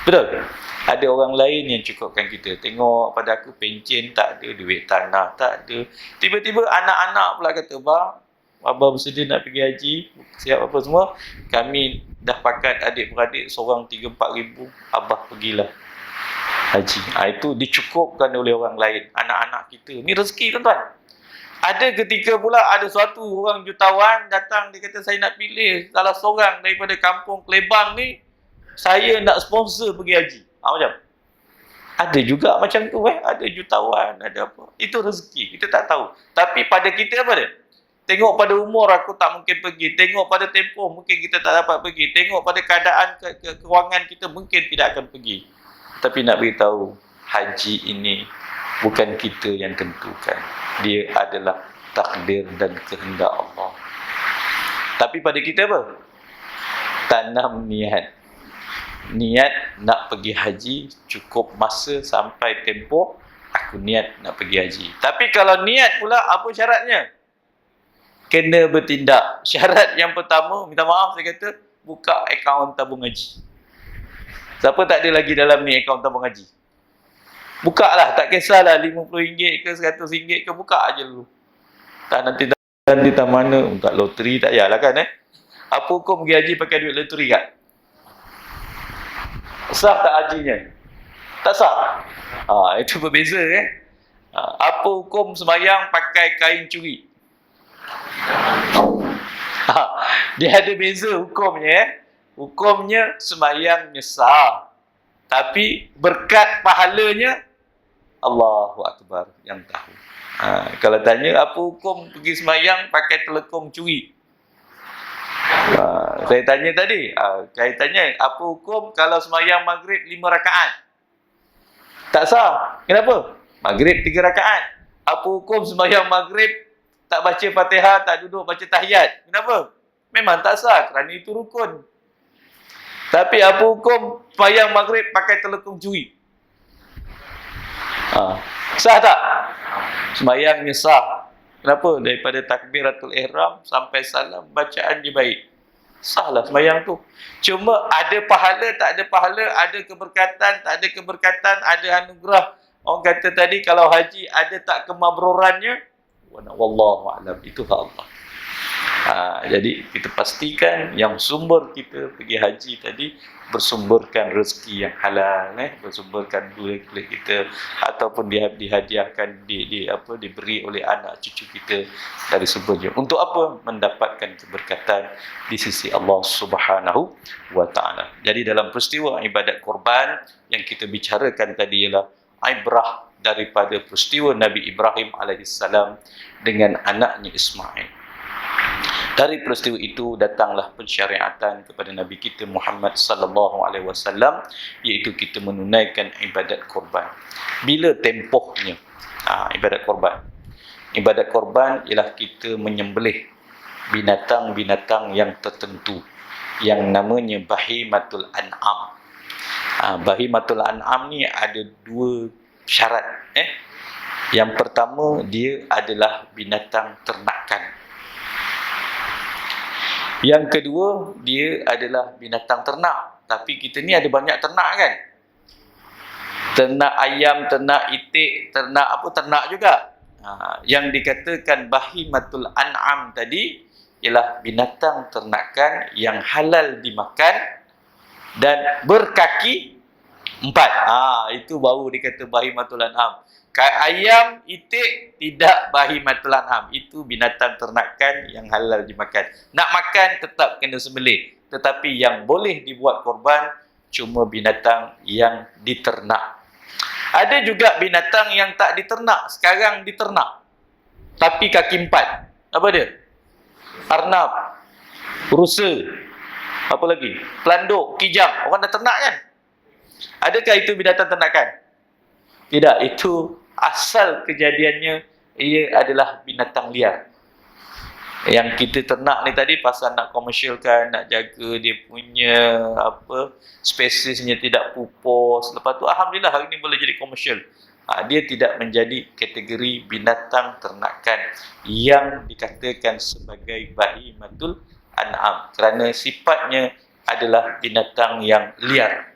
Betul? Ada orang lain yang cukupkan kita. Tengok pada aku pencen tak ada, duit tanah tak ada. Tiba-tiba anak-anak pula kata, Abah bersedia nak pergi haji, siap apa semua. Kami dah pakat adik-beradik seorang 3-4 ribu, Abah pergilah haji. Itu dicukupkan oleh orang lain, anak-anak kita. Ni rezeki tuan-tuan. Ada ketika pula ada suatu orang jutawan datang, dia kata saya nak pilih salah seorang daripada kampung Kelebang ni, saya nak sponsor pergi haji. Macam ada juga macam tu ada jutawan, ada apa. Itu rezeki, kita tak tahu. Tapi pada kita apa dia? Tengok pada umur aku tak mungkin pergi, tengok pada tempoh mungkin kita tak dapat pergi, tengok pada keadaan kewangan kita mungkin tidak akan pergi. Tapi nak beritahu, haji ini bukan kita yang tentukan. Dia adalah takdir dan kehendak Allah. Tapi pada kita apa? Tanam niat. Niat nak pergi haji, cukup masa sampai tempoh aku niat nak pergi haji. Tapi kalau niat pula, apa syaratnya? Kena bertindak. Syarat yang pertama, minta maaf saya kata, buka akaun tabung haji. Siapa tak ada lagi dalam ni akaun tabung haji? Buka lah, tak kisahlah RM50 ke RM100 ke, buka aja dulu. Tak nanti tak mana, tak loteri tak payahlah kan Apa hukum pergi haji pakai duit loteri kan? Sah tak hajinya? Tak sah. Itu berbeza Apa hukum sembahyang pakai kain curi? Dia ada beza hukumnya Hukumnya sembahyangnya sah, tapi berkat pahalanya Allahu Akbar yang tahu. Kalau tanya apa hukum pergi sembahyang pakai telekong curi, saya tanya tadi, saya tanya apa hukum kalau sembahyang maghrib 5 rakaat? Tak sah. Kenapa? Maghrib 3 rakaat. Apa hukum sembahyang maghrib tak baca Fatihah, tak duduk baca tahiyat? Kenapa? Memang tak sah, kerana itu rukun. Tapi apa hukum sembahyang maghrib pakai telekong curi? Sah tak? Sembahyangnya sah. Kenapa? Daripada takbiratul ihram sampai salam, bacaan dia baik. Sahlah sembahyang tu. Cuma ada pahala, tak ada pahala, ada keberkatan, tak ada keberkatan, ada anugerah. Orang kata tadi, kalau haji ada tak kemabrurannya? Wallahu a'lam. Itu Allah. Jadi kita pastikan yang sumber kita pergi haji tadi bersumberkan rezeki yang halal, bersumberkan duit kita, ataupun dihadiahkan, diberi oleh anak cucu kita dari sumbernya. Untuk apa? Mendapatkan keberkatan di sisi Allah Subhanahu wa taala. Jadi dalam peristiwa ibadat korban yang kita bicarakan tadi ialah ibrah daripada peristiwa Nabi Ibrahim alaihissalam dengan anaknya Ismail. Dari peristiwa itu datanglah pensyariatan kepada Nabi kita Muhammad sallallahu alaihi wasallam, iaitu kita menunaikan ibadat korban. Bila tempohnya ibadat korban? Ibadat korban ialah kita menyembelih binatang-binatang yang tertentu yang namanya bahimatul an'am. Bahimatul an'am ni ada 2 syarat. Yang pertama, dia adalah binatang ternakan. Yang kedua, dia adalah binatang ternak. Tapi kita ni ada banyak ternak kan? Ternak ayam, ternak itik, ternak juga. Yang dikatakan bahimatul an'am tadi ialah binatang ternakan yang halal dimakan dan berkaki 4. Itu baru dikata bahimatul an'am. Ayam, itik tidak bahimatul an'am. Itu binatang ternakan yang halal dimakan. Nak makan tetap kena sembelih. Tetapi yang boleh dibuat korban cuma binatang yang diternak. Ada juga binatang yang tak diternak, sekarang diternak, tapi kaki 4. Apa dia? Arnab, rusa, apa lagi? Pelanduk, kijang. Orang dah ternak kan? Adakah itu binatang ternakan? Tidak, itu asal kejadiannya ia adalah binatang liar. Yang kita ternak ni tadi pasal nak komersialkan, nak jaga dia punya spesiesnya tidak pupus. Lepas tu alhamdulillah hari ni boleh jadi komersial. Dia tidak menjadi kategori binatang ternakan yang dikatakan sebagai bahimatul an'am, kerana sifatnya adalah binatang yang liar,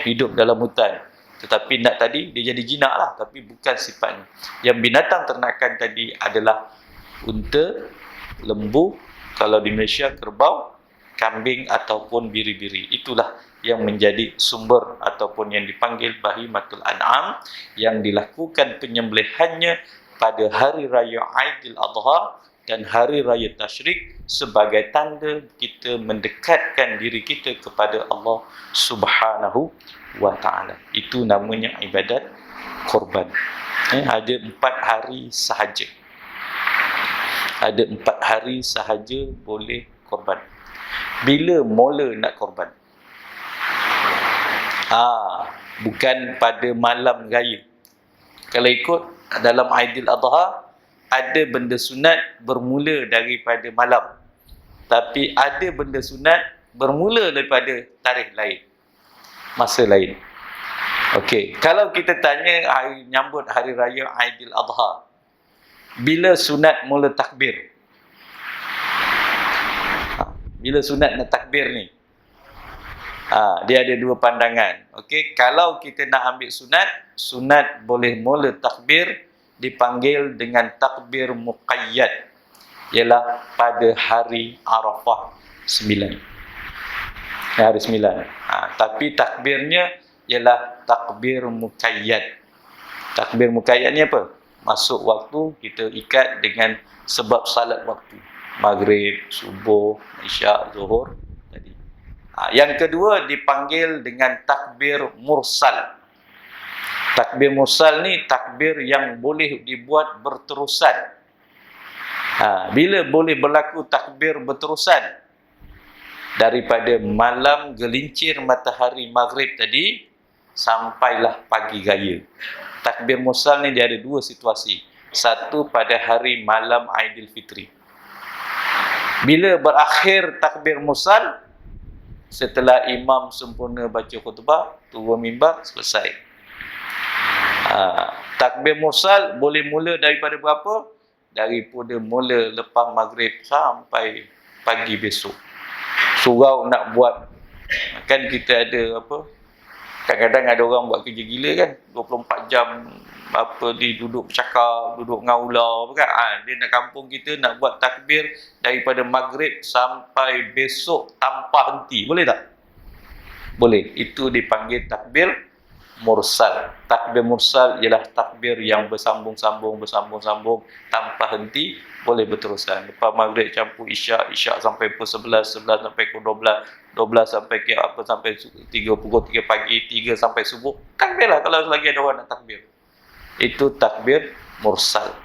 hidup dalam hutan. Tetapi nak tadi dia jadi jinak lah, tapi bukan sifatnya. Yang binatang ternakan tadi adalah unta, lembu, kalau di Malaysia kerbau, kambing ataupun biri-biri. Itulah yang menjadi sumber ataupun yang dipanggil bahimatul an'am, yang dilakukan penyembelihannya pada hari raya Aidil Adha dan hari raya Tasyrik sebagai tanda kita mendekatkan diri kita kepada Allah Subhanahu wa Ta'ala. Itu namanya ibadat korban. Ada 4 hari sahaja. Ada 4 hari sahaja boleh korban. Bila mula nak korban? Bukan pada malam raya. Kalau ikut dalam Aidil Adha, ada benda sunat bermula daripada malam. Tapi ada benda sunat bermula daripada tarikh lain, masa lain. Okey, kalau kita tanya nyambut hari raya Aidil Adha, bila sunat mula takbir? Bila sunat nak takbir ni? Dia ada 2 pandangan. Okey, kalau kita nak ambil sunat boleh mula takbir dipanggil dengan takbir muqayyad, ialah pada hari Arafah 9. Hari 9. Tapi takbirnya ialah takbir muqayyad. Takbir muqayyad ni apa? Masuk waktu, kita ikat dengan sebab salat waktu. Maghrib, subuh, isyak, zuhur tadi. Yang kedua dipanggil dengan takbir mursal. Takbir mursal ni takbir yang boleh dibuat berterusan. Bila boleh berlaku takbir berterusan? Daripada malam gelincir matahari maghrib tadi sampailah pagi raya. Takbir mursal ni dia ada 2 situasi. Satu pada hari malam Aidilfitri. Bila berakhir takbir mursal, setelah imam sempurna baca khutbah, turun mimbar, selesai. Takbir mursal boleh mula daripada berapa? Daripada mula lepas maghrib sampai pagi besok. Surau nak buat, kan kita ada apa, kadang-kadang ada orang buat kerja gila kan, 24 jam duduk bercakap, duduk ngaulau kan. Dia nak kampung kita nak buat takbir daripada maghrib sampai besok tanpa henti. Boleh tak? Boleh. Itu dipanggil takbir mursal. Takbir mursal ialah takbir yang bersambung-sambung tanpa henti, boleh berterusan. Lepas maghrib campur isyak, isyak sampai pukul 11, 11 sampai pukul 12, 12 sampai ke apa sampai 3 pukul 3 pagi, 3 sampai subuh. Takbirlah kalau lagi ada orang nak takbir. Itu takbir mursal.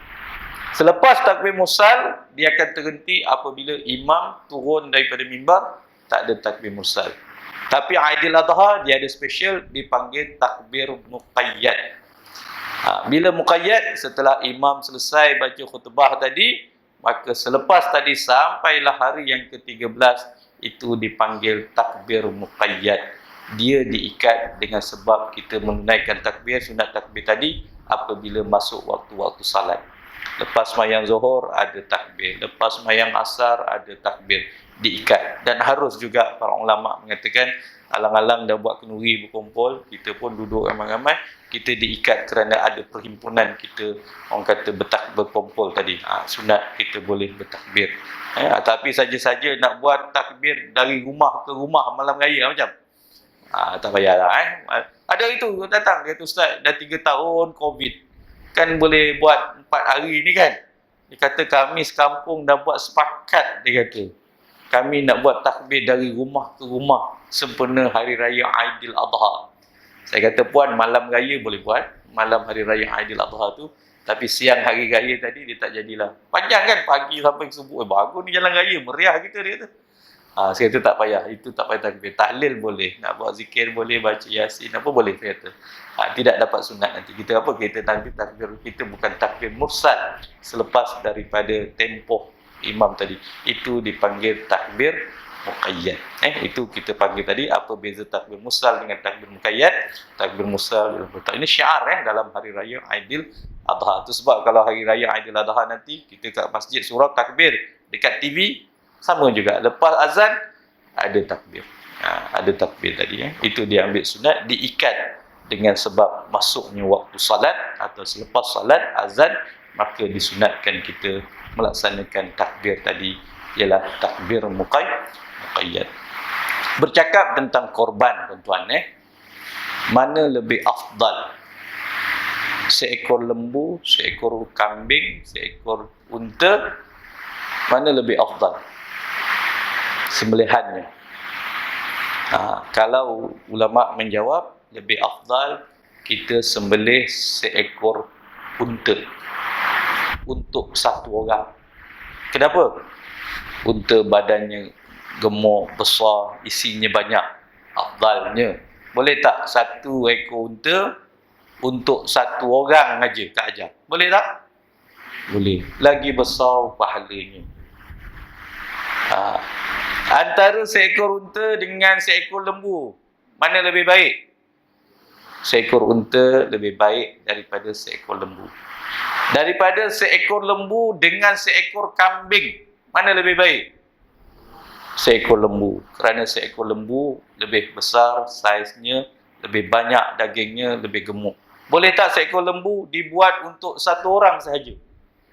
Selepas takbir mursal, dia akan terhenti apabila imam turun daripada mimbar, tak ada takbir mursal. Tapi Aidil Adha dia ada special, dipanggil takbir muqayyad. Bila muqayyad, setelah imam selesai baca khutbah tadi, maka selepas tadi sampailah hari yang ke-13, itu dipanggil takbir muqayyad. Dia diikat dengan sebab kita menunaikan takbir, sunat takbir tadi apabila masuk waktu-waktu salat. Lepas sembahyang zuhur ada takbir, lepas sembahyang asar ada takbir, diikat. Dan harus juga para ulama mengatakan, alang-alang dah buat kenduri berkumpul, kita pun duduk ramai-ramai, kita diikat kerana ada perhimpunan kita, orang kata berkumpul tadi. Sunat kita boleh bertakbir. Tapi saja-saja nak buat takbir dari rumah ke rumah malam raya macam, tak payahlah. Ada itu datang, dia kata, Ustaz, dah 3 tahun COVID, kan boleh buat 4 hari ni kan. Dia kata kami sekampung dah buat sepakat, dia kata kami nak buat takbir dari rumah ke rumah sempena hari raya Aidil Adha. Saya kata, puan, malam raya boleh buat, malam hari raya Aidil Adha tu, tapi siang hari raya tadi dia tak jadilah. Panjang kan, pagi sampai subuh. Bagus ni jalan raya, meriah kita, dia kata. Saya kata tak payah, itu tak payah takbir. Tahlil boleh, nak buat zikir boleh, baca Yasin apa boleh, saya kata. Tidak dapat sunat nanti. Kita apa? Kita nanti takbir kita bukan takbir mursal selepas daripada tempoh imam tadi. Itu dipanggil takbir muqayyad. Itu kita panggil tadi, apa beza takbir mursal dengan takbir muqayyad? Takbir mursal ini syiar dalam hari raya Aidil Adha. Itu sebab kalau hari raya Aidil Adha nanti kita kat masjid surau takbir, dekat TV sama juga. Lepas azan ada takbir. Ada takbir tadi. Itu dia ambil sunat, diikat dengan sebab masuknya waktu salat atau selepas salat azan, maka disunatkan kita melaksanakan takbir tadi, ialah takbir muqayyad. Bercakap tentang korban, tuan-tuan, mana lebih afdal? seekor lembu, seekor kambing, seekor unta, mana lebih afdal sembelihannya? Kalau ulama menjawab lebih afdal kita sembelih seekor unta untuk satu orang. Kenapa? Unta badannya gemuk, besar, isinya banyak. Afdalnya, boleh tak satu ekor unta untuk satu orang aja tak ajar? Boleh tak? Boleh. Lagi besar pahalanya. Antara seekor unta dengan seekor lembu, mana lebih baik? Seekor unta lebih baik daripada seekor lembu. Daripada seekor lembu dengan seekor kambing, mana lebih baik? Seekor lembu. Kerana seekor lembu lebih besar saiznya, lebih banyak dagingnya, lebih gemuk. Boleh tak seekor lembu dibuat untuk satu orang sahaja?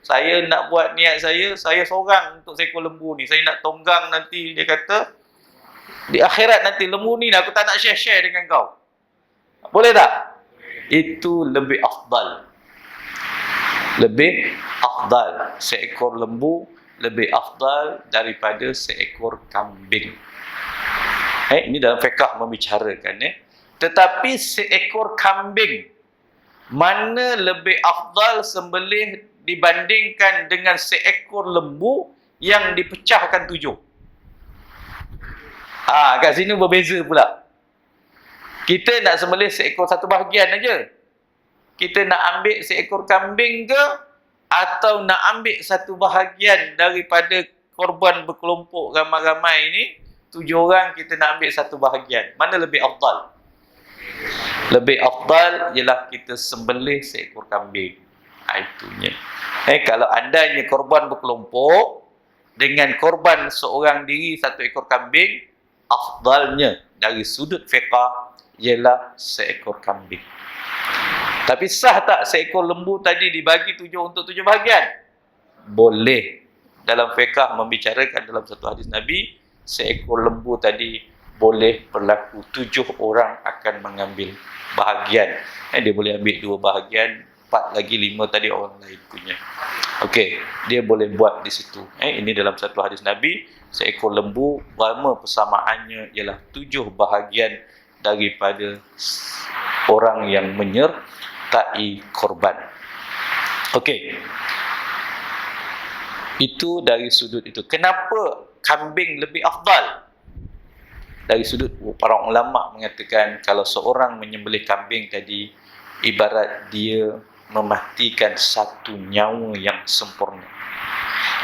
Saya nak buat niat saya seorang untuk seekor lembu ni. Saya nak tonggang nanti, dia kata, di akhirat nanti lembu ni aku tak nak share-share dengan kau. Boleh tak? Itu lebih afdal. Lebih afdal. Seekor lembu lebih afdal daripada seekor kambing. Ini dalam fiqh membicarakan. Tetapi seekor kambing, mana lebih afdal sembelih dibandingkan dengan seekor lembu yang dipecahkan 7? Kat sini berbeza pula. Kita nak sembelih seekor satu bahagian aja. Kita nak ambil seekor kambing ke, atau nak ambil satu bahagian daripada korban berkelompok ramai-ramai ni, 7 orang kita nak ambil satu bahagian. Mana lebih afdal? Lebih afdal ialah kita sembelih seekor kambing. Itunya. Kalau andainya korban berkelompok dengan korban seorang diri satu ekor kambing, afdalnya dari sudut fiqh ialah seekor kambing. Tapi sah tak seekor lembu tadi dibagi 7 untuk 7 bahagian? Boleh. Dalam fiqh membicarakan dalam satu hadis Nabi, seekor lembu tadi boleh berlaku 7 orang akan mengambil bahagian. Dia boleh ambil 2 bahagian, 4 lagi 5 tadi orang lain punya. Okey, dia boleh buat di situ. Ini dalam satu hadis Nabi, seekor lembu lama persamaannya ialah 7 bahagian daripada orang yang menyertai korban. Okey. Itu dari sudut itu. Kenapa kambing lebih afdal? Dari sudut para ulama mengatakan kalau seorang menyembelih kambing tadi ibarat dia mematikan satu nyawa yang sempurna.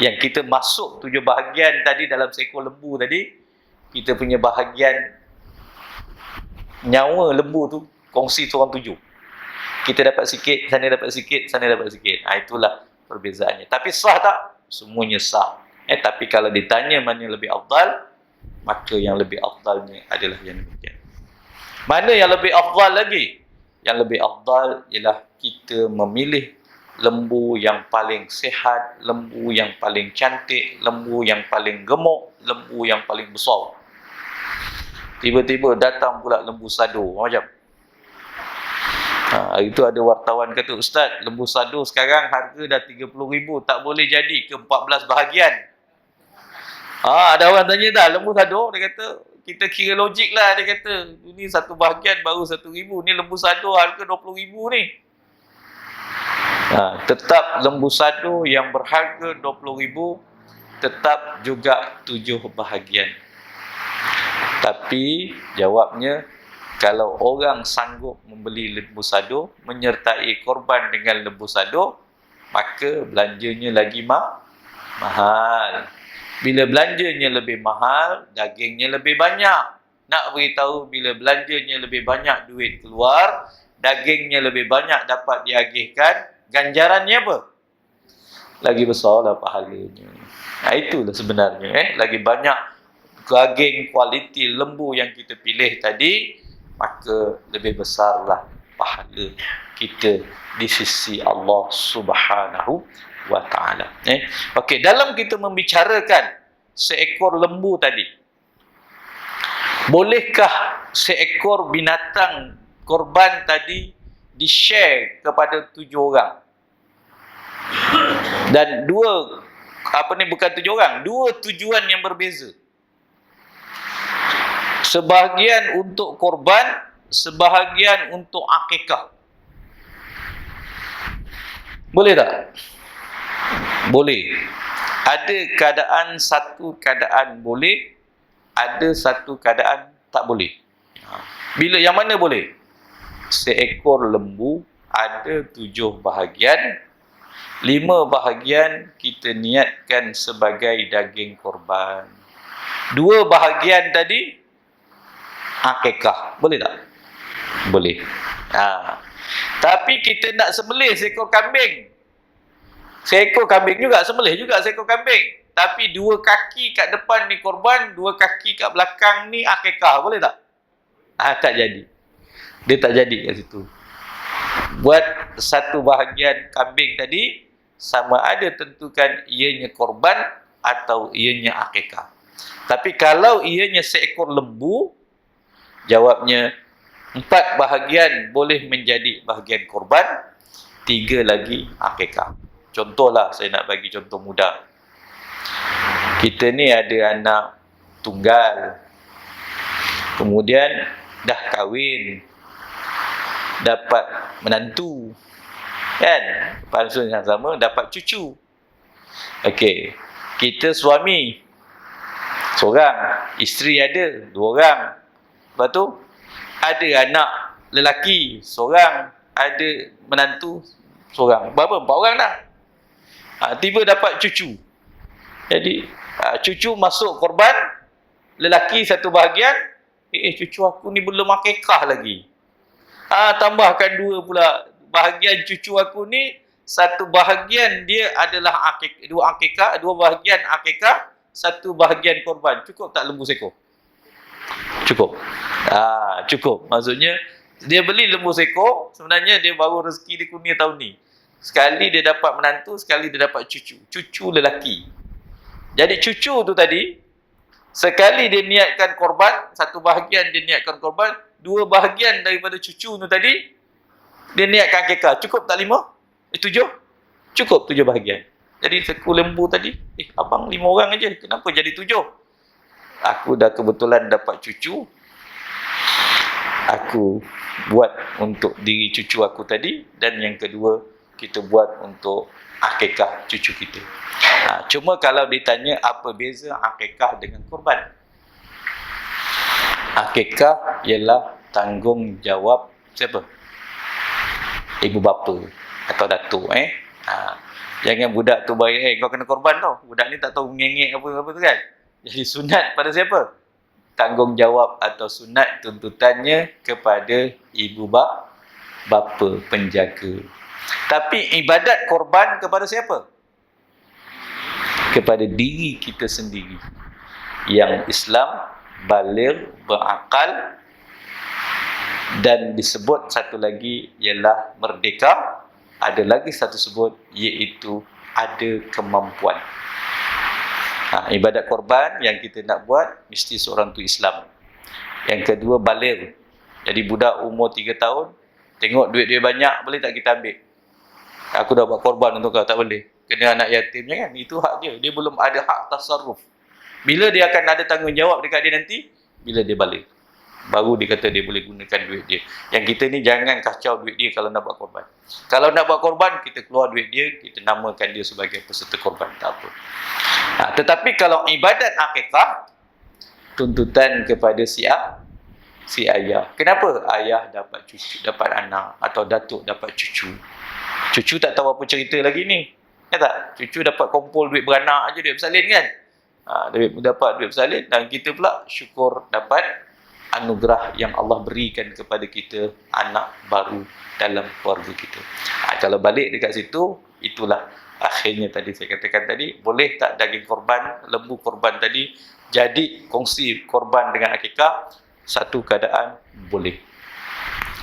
Yang kita masuk 7 bahagian tadi dalam seekor lembu tadi, kita punya bahagian nyawa lembu tu kongsi seorang 7. Kita dapat sikit, sana dapat sikit, sana dapat sikit. Itulah perbezaannya. Tapi sah tak? Semuanya sah. Tapi kalau ditanya mana yang lebih afdal, maka yang lebih afdalnya adalah yang demikian. Mana yang lebih afdal lagi? Yang lebih afdal ialah kita memilih lembu yang paling sihat, lembu yang paling cantik, lembu yang paling gemuk, lembu yang paling besar. Tiba-tiba datang pula lembu sado macam. Itu ada wartawan kata, Ustaz, lembu sado sekarang harga dah 30,000, tak boleh jadi ke 14 bahagian. Ada orang tanya dah, lembu sado, dia kata, kita kira logik lah, dia kata, ini satu bahagian baru 1,000, ni lembu sado harga 20,000 ni. Tetap lembu sado yang berharga 20,000, tetap juga 7 bahagian. Tapi jawabnya, kalau orang sanggup membeli lembu sado, menyertai korban dengan lembu sado, maka belanjanya lagi mahal. Bila belanjanya lebih mahal, dagingnya lebih banyak. Nak beritahu, bila belanjanya lebih banyak duit keluar, dagingnya lebih banyak dapat diagihkan, ganjarannya apa? Lagi besarlah pahalanya. Itulah sebenarnya. Lagi banyak daging kualiti lembu yang kita pilih tadi, maka lebih besarlah pahala kita di sisi Allah Subhanahu wa ta'ala. Okey, dalam kita membicarakan seekor lembu tadi, bolehkah seekor binatang korban tadi di-share kepada 7 orang. Dan bukan 7 orang, 2 tujuan yang berbeza. Sebahagian untuk korban, sebahagian untuk akikah. Boleh tak? Boleh. Ada satu keadaan boleh, ada satu keadaan tak boleh. Bila yang mana boleh? Seekor lembu ada 7 bahagian, 5 bahagian kita niatkan sebagai daging korban. 2 bahagian tadi akikah. Boleh tak? Boleh. Tapi kita nak sembelih seekor kambing. Seekor kambing juga, sembelih juga seekor kambing. Tapi 2 kaki kat depan ni korban, 2 kaki kat belakang ni akikah. Boleh tak? Tak jadi. Dia tak jadi kat situ. Buat satu bahagian kambing tadi, sama ada tentukan ianya korban atau ianya akikah. Tapi kalau ianya seekor lembu, jawabnya 4 bahagian boleh menjadi bahagian korban, 3 lagi akikah. Contohlah, saya nak bagi contoh mudah. Kita ni ada anak tunggal, kemudian dah kahwin, dapat menantu, kan? Pada yang sama dapat cucu. Okey, kita suami seorang, isteri ada 2 orang. Lepas tu ada anak lelaki seorang, ada menantu seorang. Berapa? 4 orang dah. Tiba dapat cucu. Jadi cucu masuk korban, lelaki satu bahagian. Cucu aku ni belum akikah lagi. Tambahkan 2 pula. Bahagian cucu aku ni, satu bahagian dia adalah akikah, 2 bahagian akikah, 1 bahagian korban. Cukup tak lembu seekor? Cukup. Cukup. Maksudnya dia beli lembu seekor, sebenarnya dia baru rezeki dia kurnia tahun ni. Sekali dia dapat menantu, sekali dia dapat cucu. Cucu lelaki. Jadi cucu tu tadi, sekali dia niatkan korban, 1 bahagian dia niatkan korban, 2 bahagian daripada cucu tu tadi dia niatkan akikah. Cukup tak 5? 7? Cukup 7 bahagian. Jadi seekor lembu tadi, abang 5 orang aja, kenapa jadi 7? Aku dah kebetulan dapat cucu, aku buat untuk diri cucu aku tadi, dan yang kedua kita buat untuk akikah cucu kita. Cuma kalau ditanya apa beza akikah dengan korban? Akikah ialah tanggungjawab siapa? Ibu bapa atau datuk. Jangan budak tu bagi, kau kena korban tau. Budak ni tak tahu ngengek apa-apa tu kan. Jadi sunat pada siapa? Tanggungjawab atau sunat tuntutannya kepada ibu bapa penjaga. Tapi ibadat korban kepada siapa? Kepada diri kita sendiri. Yang Islam baligh, berakal, dan disebut satu lagi ialah merdeka. Ada lagi satu sebut, iaitu ada kemampuan. Ibadat korban yang kita nak buat mesti seorang tu Islam. Yang kedua baligh. Jadi budak umur 3 tahun tengok duit dia banyak, boleh tak kita ambil? Aku dah buat korban untuk kau, tak boleh. Kena anak yatim, jangan. Itu hak dia. Dia belum ada hak tasarruf. Bila dia akan ada tanggungjawab dekat dia nanti? Bila dia baligh. Baru dia kata dia boleh gunakan duit dia. Yang kita ni jangan kacau duit dia kalau nak buat korban. Kalau nak buat korban, kita keluar duit dia, kita namakan dia sebagai peserta korban, tak apa. Tetapi kalau ibadat akikah, tuntutan kepada si ayah. Kenapa ayah dapat cucu, dapat anak, atau datuk dapat cucu? Cucu tak tahu apa cerita lagi ni. Ya tak? Cucu dapat kumpul duit beranak aja, duit bersalin kan? Dapat duit bersalin, dan kita pula syukur dapat anugerah yang Allah berikan kepada kita, anak baru dalam keluarga kita. Kalau balik dekat situ, itulah akhirnya tadi saya katakan tadi, boleh tak daging korban, lembu korban tadi jadi kongsi korban dengan akikah? Satu keadaan boleh.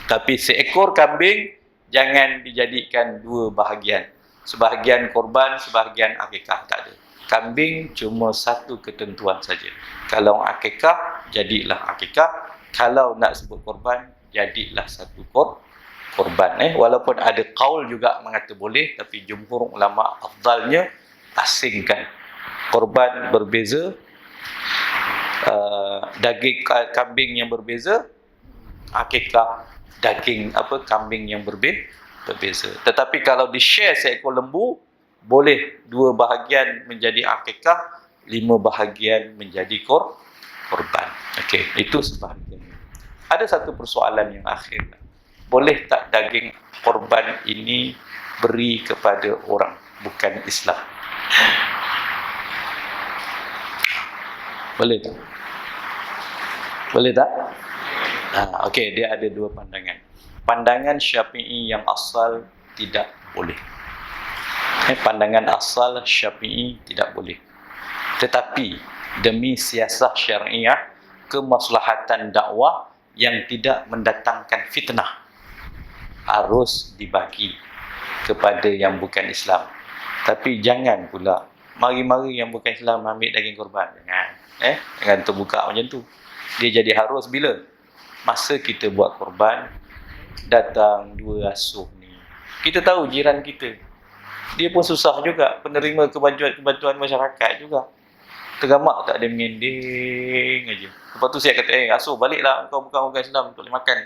Tapi seekor kambing jangan dijadikan 2 bahagian. Sebahagian korban, sebahagian akikah, tak ada. Kambing cuma satu ketentuan saja. Kalau akikah, jadilah akikah. Kalau nak sebut korban, jadilah satu korban. Walaupun ada kaul juga mengata boleh, tapi jumhur ulama afdalnya asingkan. Korban berbeza, daging kambing yang berbeza, akikah daging kambing yang berbeza. Tetapi kalau di-share seekor lembu, boleh 2 bahagian menjadi akikah, 5 bahagian menjadi korban. Okey, itu sebahagian. Ada satu persoalan yang akhir. Boleh tak daging korban ini beri kepada orang bukan Islam? Boleh tak? Boleh tak? Okey, dia ada 2 pandangan. Pandangan Syafi'i yang asal tidak boleh. Pandangan asal Syafi'i tidak boleh. Tetapi demi siasah syariah, kemaslahatan dakwah yang tidak mendatangkan fitnah, harus dibagi kepada yang bukan Islam. Tapi jangan pula mari-mari yang bukan Islam ambil daging korban. Jangan terbuka macam tu. Dia jadi harus bila masa kita buat korban, datang 2 asuh ni. Kita tahu jiran kita, dia pun susah juga, penerima kebantuan masyarakat juga. Tergamak tak, dia mengending aja. Lepas tu saya kata, asuh baliklah, kau bukan orang Islam, tak boleh makan.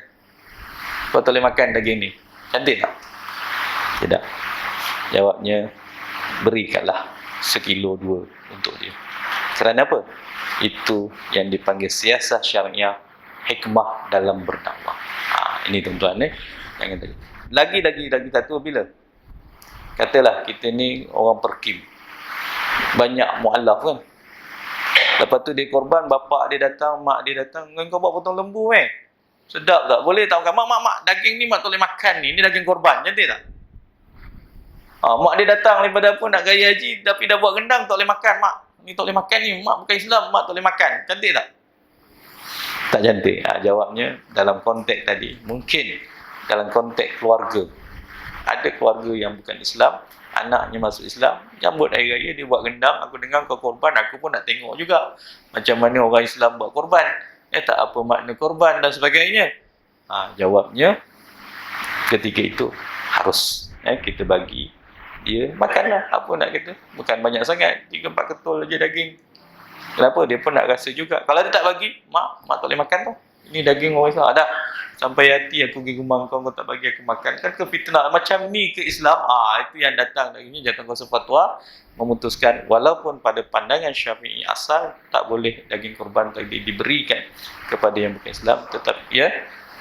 Kau tak boleh makan daging ni. Cantik tak? Tidak. Jawabnya, berikanlah 1 kilo 2 untuk dia. Kerana apa? Itu yang dipanggil siasah syariah, hikmah dalam berdakwah. Ini tuan-tuan jangan tadi. Lagi satu bila katalah kita ni orang perkim, banyak mualaf kan. Lepas tu dia korban, bapak dia datang, mak dia datang, kau buat potong lembu sedap tak? Boleh tak? Mak, daging ni mak tak boleh makan ni daging korban, cantik tak? Mak dia datang daripada apa, nak gaya haji, tapi dah buat rendang, tak boleh makan mak. Ni tak boleh makan ni, mak bukan Islam, mak tak boleh makan. Cantik tak? Tak cantik. Jawabnya dalam konteks tadi, mungkin dalam konteks keluarga, ada keluarga yang bukan Islam, anaknya masuk Islam, jambut hari raya dia buat rendang, aku dengar kau korban, aku pun nak tengok juga macam mana orang Islam buat korban. Tak apa makna korban dan sebagainya. Jawabnya ketika itu harus kita bagi dia makanlah, apa nak kata, bukan banyak sangat, 3-4 ketul aja daging. Kenapa? Dia pun nak rasa juga. Kalau dia tak bagi, mak tak boleh makan tau. Ini daging orang Islam. Dah sampai hati aku pergi rumah kau tak bagi aku makan. Kan ke fitnah macam ni ke Islam. Itu yang datang dari ni, jangan kuasa fatwa memutuskan walaupun pada pandangan Syafi'i asal tak boleh daging korban tadi diberikan kepada yang bukan Islam,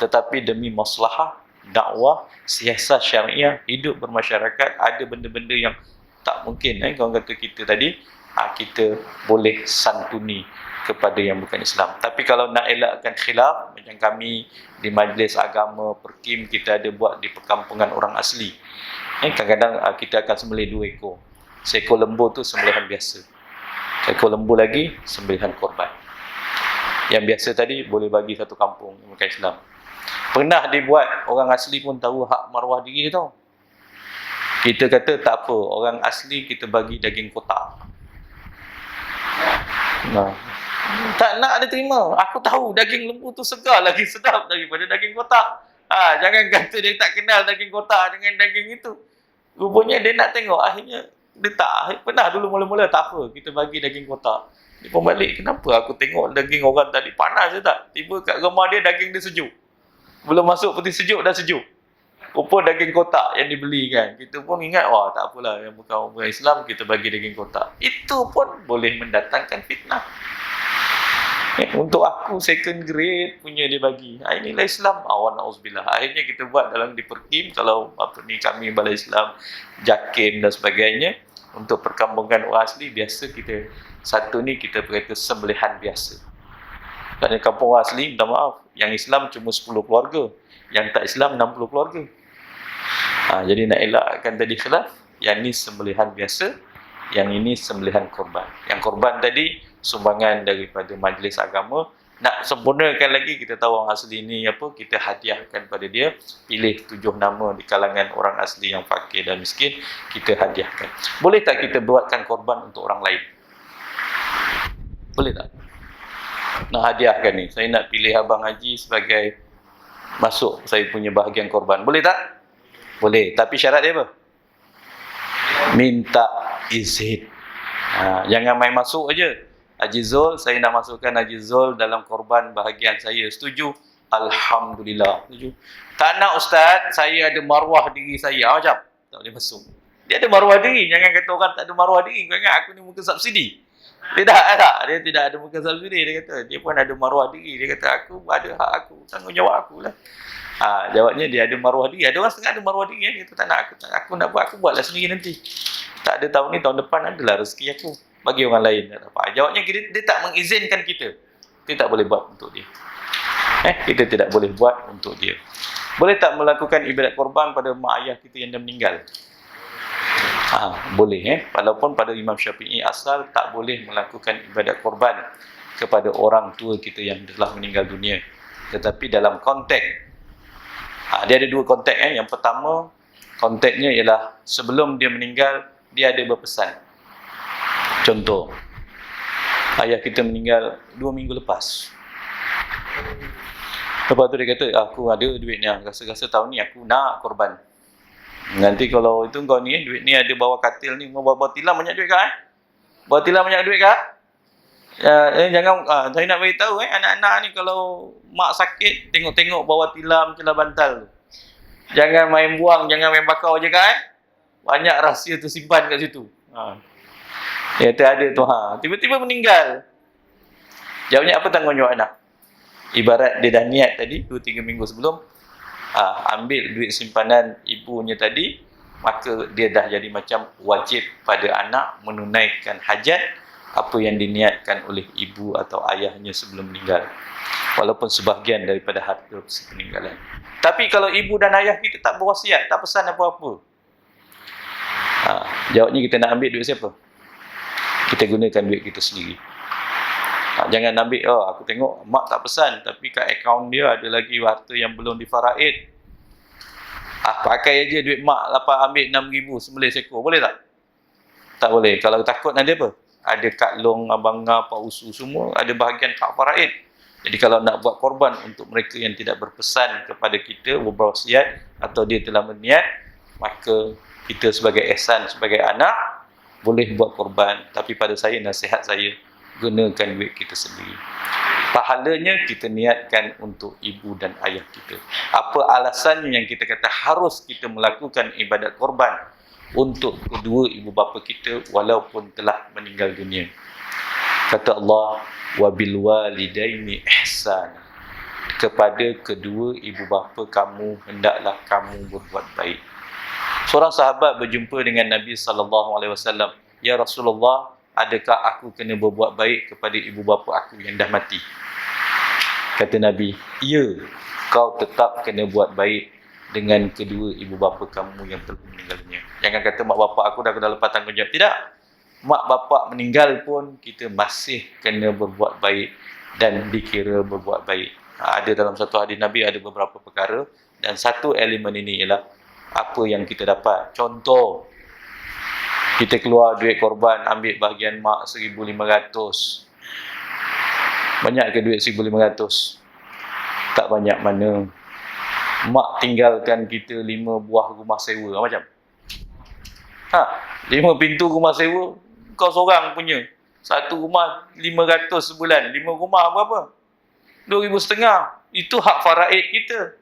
tetapi demi maslahah dakwah, siasat syariah, hidup bermasyarakat, ada benda-benda yang tak mungkin kalau kata kita tadi, kita boleh santuni kepada yang bukan Islam. Tapi kalau nak elakkan khilaf, macam kami di majlis agama Perkim, kita ada buat di perkampungan orang asli. Kadang-kadang kita akan sembelih 2 ekor. Seekor lembu tu sembelihan biasa, seekor lembu lagi sembelihan korban. Yang biasa tadi boleh bagi satu kampung yang bukan Islam. Pernah dibuat, orang asli pun tahu hak maruah diri dia tau. Kita kata tak apa, orang asli kita bagi daging kotak. Tak nak dia terima. Aku tahu daging lembu tu segar lagi sedap daripada daging kotak. Jangan kata dia tak kenal daging kotak dengan daging itu. Rupanya dia nak tengok, akhirnya dia tak. Pernah dulu mula-mula tak apa, kita bagi daging kotak. Dia pun balik, kenapa aku tengok daging orang tadi panas je tak? Tiba kat rumah dia daging dia sejuk. Belum masuk peti sejuk dah sejuk. Rupa daging kotak yang dibeli kan. Kita pun ingat, tak apalah, yang bukan orang Islam kita bagi daging kotak. Itu pun boleh mendatangkan fitnah. Untuk aku second grade punya dia bagi. Inilah Islam. Na'udzubillah. Akhirnya kita buat dalam di Perkim, kalau kami Balai Islam, Jakim dan sebagainya, untuk perkampungan orang asli, biasa kita satu ni kita berkata sembelihan biasa. Kerana kampung orang asli, minta maaf, yang Islam cuma 10 keluarga, yang tak Islam 60 keluarga. Jadi nak elakkan tadi khilaf, yang ni sembelihan biasa, yang ini sembelihan korban. Yang korban tadi sumbangan daripada majlis agama. Nak sempurnakan lagi, kita tahu orang asli ni kita hadiahkan pada dia, pilih 7 nama di kalangan orang asli yang fakir dan miskin, kita hadiahkan. Boleh tak kita buatkan korban untuk orang lain? Boleh tak? Nak hadiahkan ni, saya nak pilih Abang Haji sebagai masuk saya punya bahagian korban. Boleh tak? Boleh. Tapi syarat dia apa? Minta izin. Jangan main masuk aja. Haji Zul, saya nak masukkan Haji Zul dalam korban bahagian saya. Setuju? Alhamdulillah. Setuju. Tak nak ustaz, saya ada maruah diri saya. Macam? Tak boleh masuk. Dia ada maruah diri. Jangan kata orang tak ada maruah diri. Kau ingat aku ni muka subsidi. Tidak. Dia tidak ada muka subsidi. Dia kata, dia pun ada maruah diri. Dia kata, aku ada hak aku. Tanggungjawab aku lah. Jawabnya dia ada maruah diri. Ada orang setengah ada maruah diri. Dia kata, tak nak aku nak buat, aku buatlah sendiri nanti. Tak ada tahun ni, tahun depan adalah rezeki aku. Bagi orang lain. Jawabnya dia tak mengizinkan kita. Kita tak boleh buat untuk dia. Kita tidak boleh buat untuk dia. Boleh tak melakukan ibadat korban pada mak ayah kita yang dah meninggal? Boleh. Walaupun pada Imam Syafi'i asal tak boleh melakukan ibadat korban kepada orang tua kita yang telah meninggal dunia. Tetapi dalam konteks, dia ada dua konteks. Yang pertama, konteksnya ialah sebelum dia meninggal, dia ada berpesan. Contoh, ayah kita meninggal 2 minggu lepas. Lepas tu dia kata, aku ada duit ni, rasa-rasa tahun ni aku nak korban. Nanti kalau itu kau ni, duit ni ada bawa katil ni, bawa tilam banyak duit kah? Bawa tilam banyak duit kah? Jangan, saya nak beritahu anak-anak ni kalau mak sakit, tengok-tengok bawa tilam celah bantal tu. Jangan main buang, jangan main bakau je kah? Banyak rahsia tersimpan kat situ. Dia kata ada tu. Tiba-tiba meninggal. Jawabnya apa tanggungjawab anak? Ibarat dia dah niat tadi 2-3 minggu sebelum, ambil duit simpanan ibunya tadi, maka dia dah jadi macam wajib pada anak menunaikan hajat apa yang diniatkan oleh ibu atau ayahnya sebelum meninggal. Walaupun sebahagian daripada harta peninggalan. Tapi kalau ibu dan ayah kita tak berwasiat, tak pesan apa-apa, jawabnya kita nak ambil duit siapa? Kita gunakan duit kita sendiri. Jangan ambil, aku tengok mak tak pesan, tapi kat akaun dia ada lagi harta yang belum difaraid. Pakai aja duit mak, ambil 6,000, sembelih seekor. Boleh tak? Tak boleh. Kalau takut nanti apa? Ada kad long, abangah, pak usu, semua ada bahagian hak faraid. Jadi kalau nak buat korban untuk mereka yang tidak berpesan kepada kita, berwasiat atau dia telah berniat, maka kita sebagai ihsan, sebagai anak, boleh buat korban. Tapi pada saya, nasihat saya, gunakan duit kita sendiri. Pahalanya kita niatkan untuk ibu dan ayah kita. Apa alasannya yang kita kata harus kita melakukan ibadat korban untuk kedua ibu bapa kita walaupun telah meninggal dunia? Kata Allah, wabil walidaini ihsana. Kepada kedua ibu bapa kamu hendaklah kamu berbuat baik. Seorang sahabat berjumpa dengan Nabi SAW. Ya Rasulullah, adakah aku kena berbuat baik kepada ibu bapa aku yang dah mati? Kata Nabi, ya, kau tetap kena buat baik dengan kedua ibu bapa kamu yang telah meninggal dunia. Jangan kata mak bapak aku dah lepas tanggungjawab. Tidak. Mak bapak meninggal pun kita masih kena berbuat baik dan dikira berbuat baik. Ada dalam satu hadis Nabi ada beberapa perkara dan satu elemen ini ialah apa yang kita dapat. Contoh, kita keluar duit korban, ambil bahagian mak 1,500. Banyak ke duit 1,500? Tak banyak mana. Mak tinggalkan kita 5 buah rumah sewa. Macam? 5 pintu rumah sewa, kau seorang punya. Satu rumah 500 sebulan. 5 rumah berapa? 2,500. Itu hak faraid kita.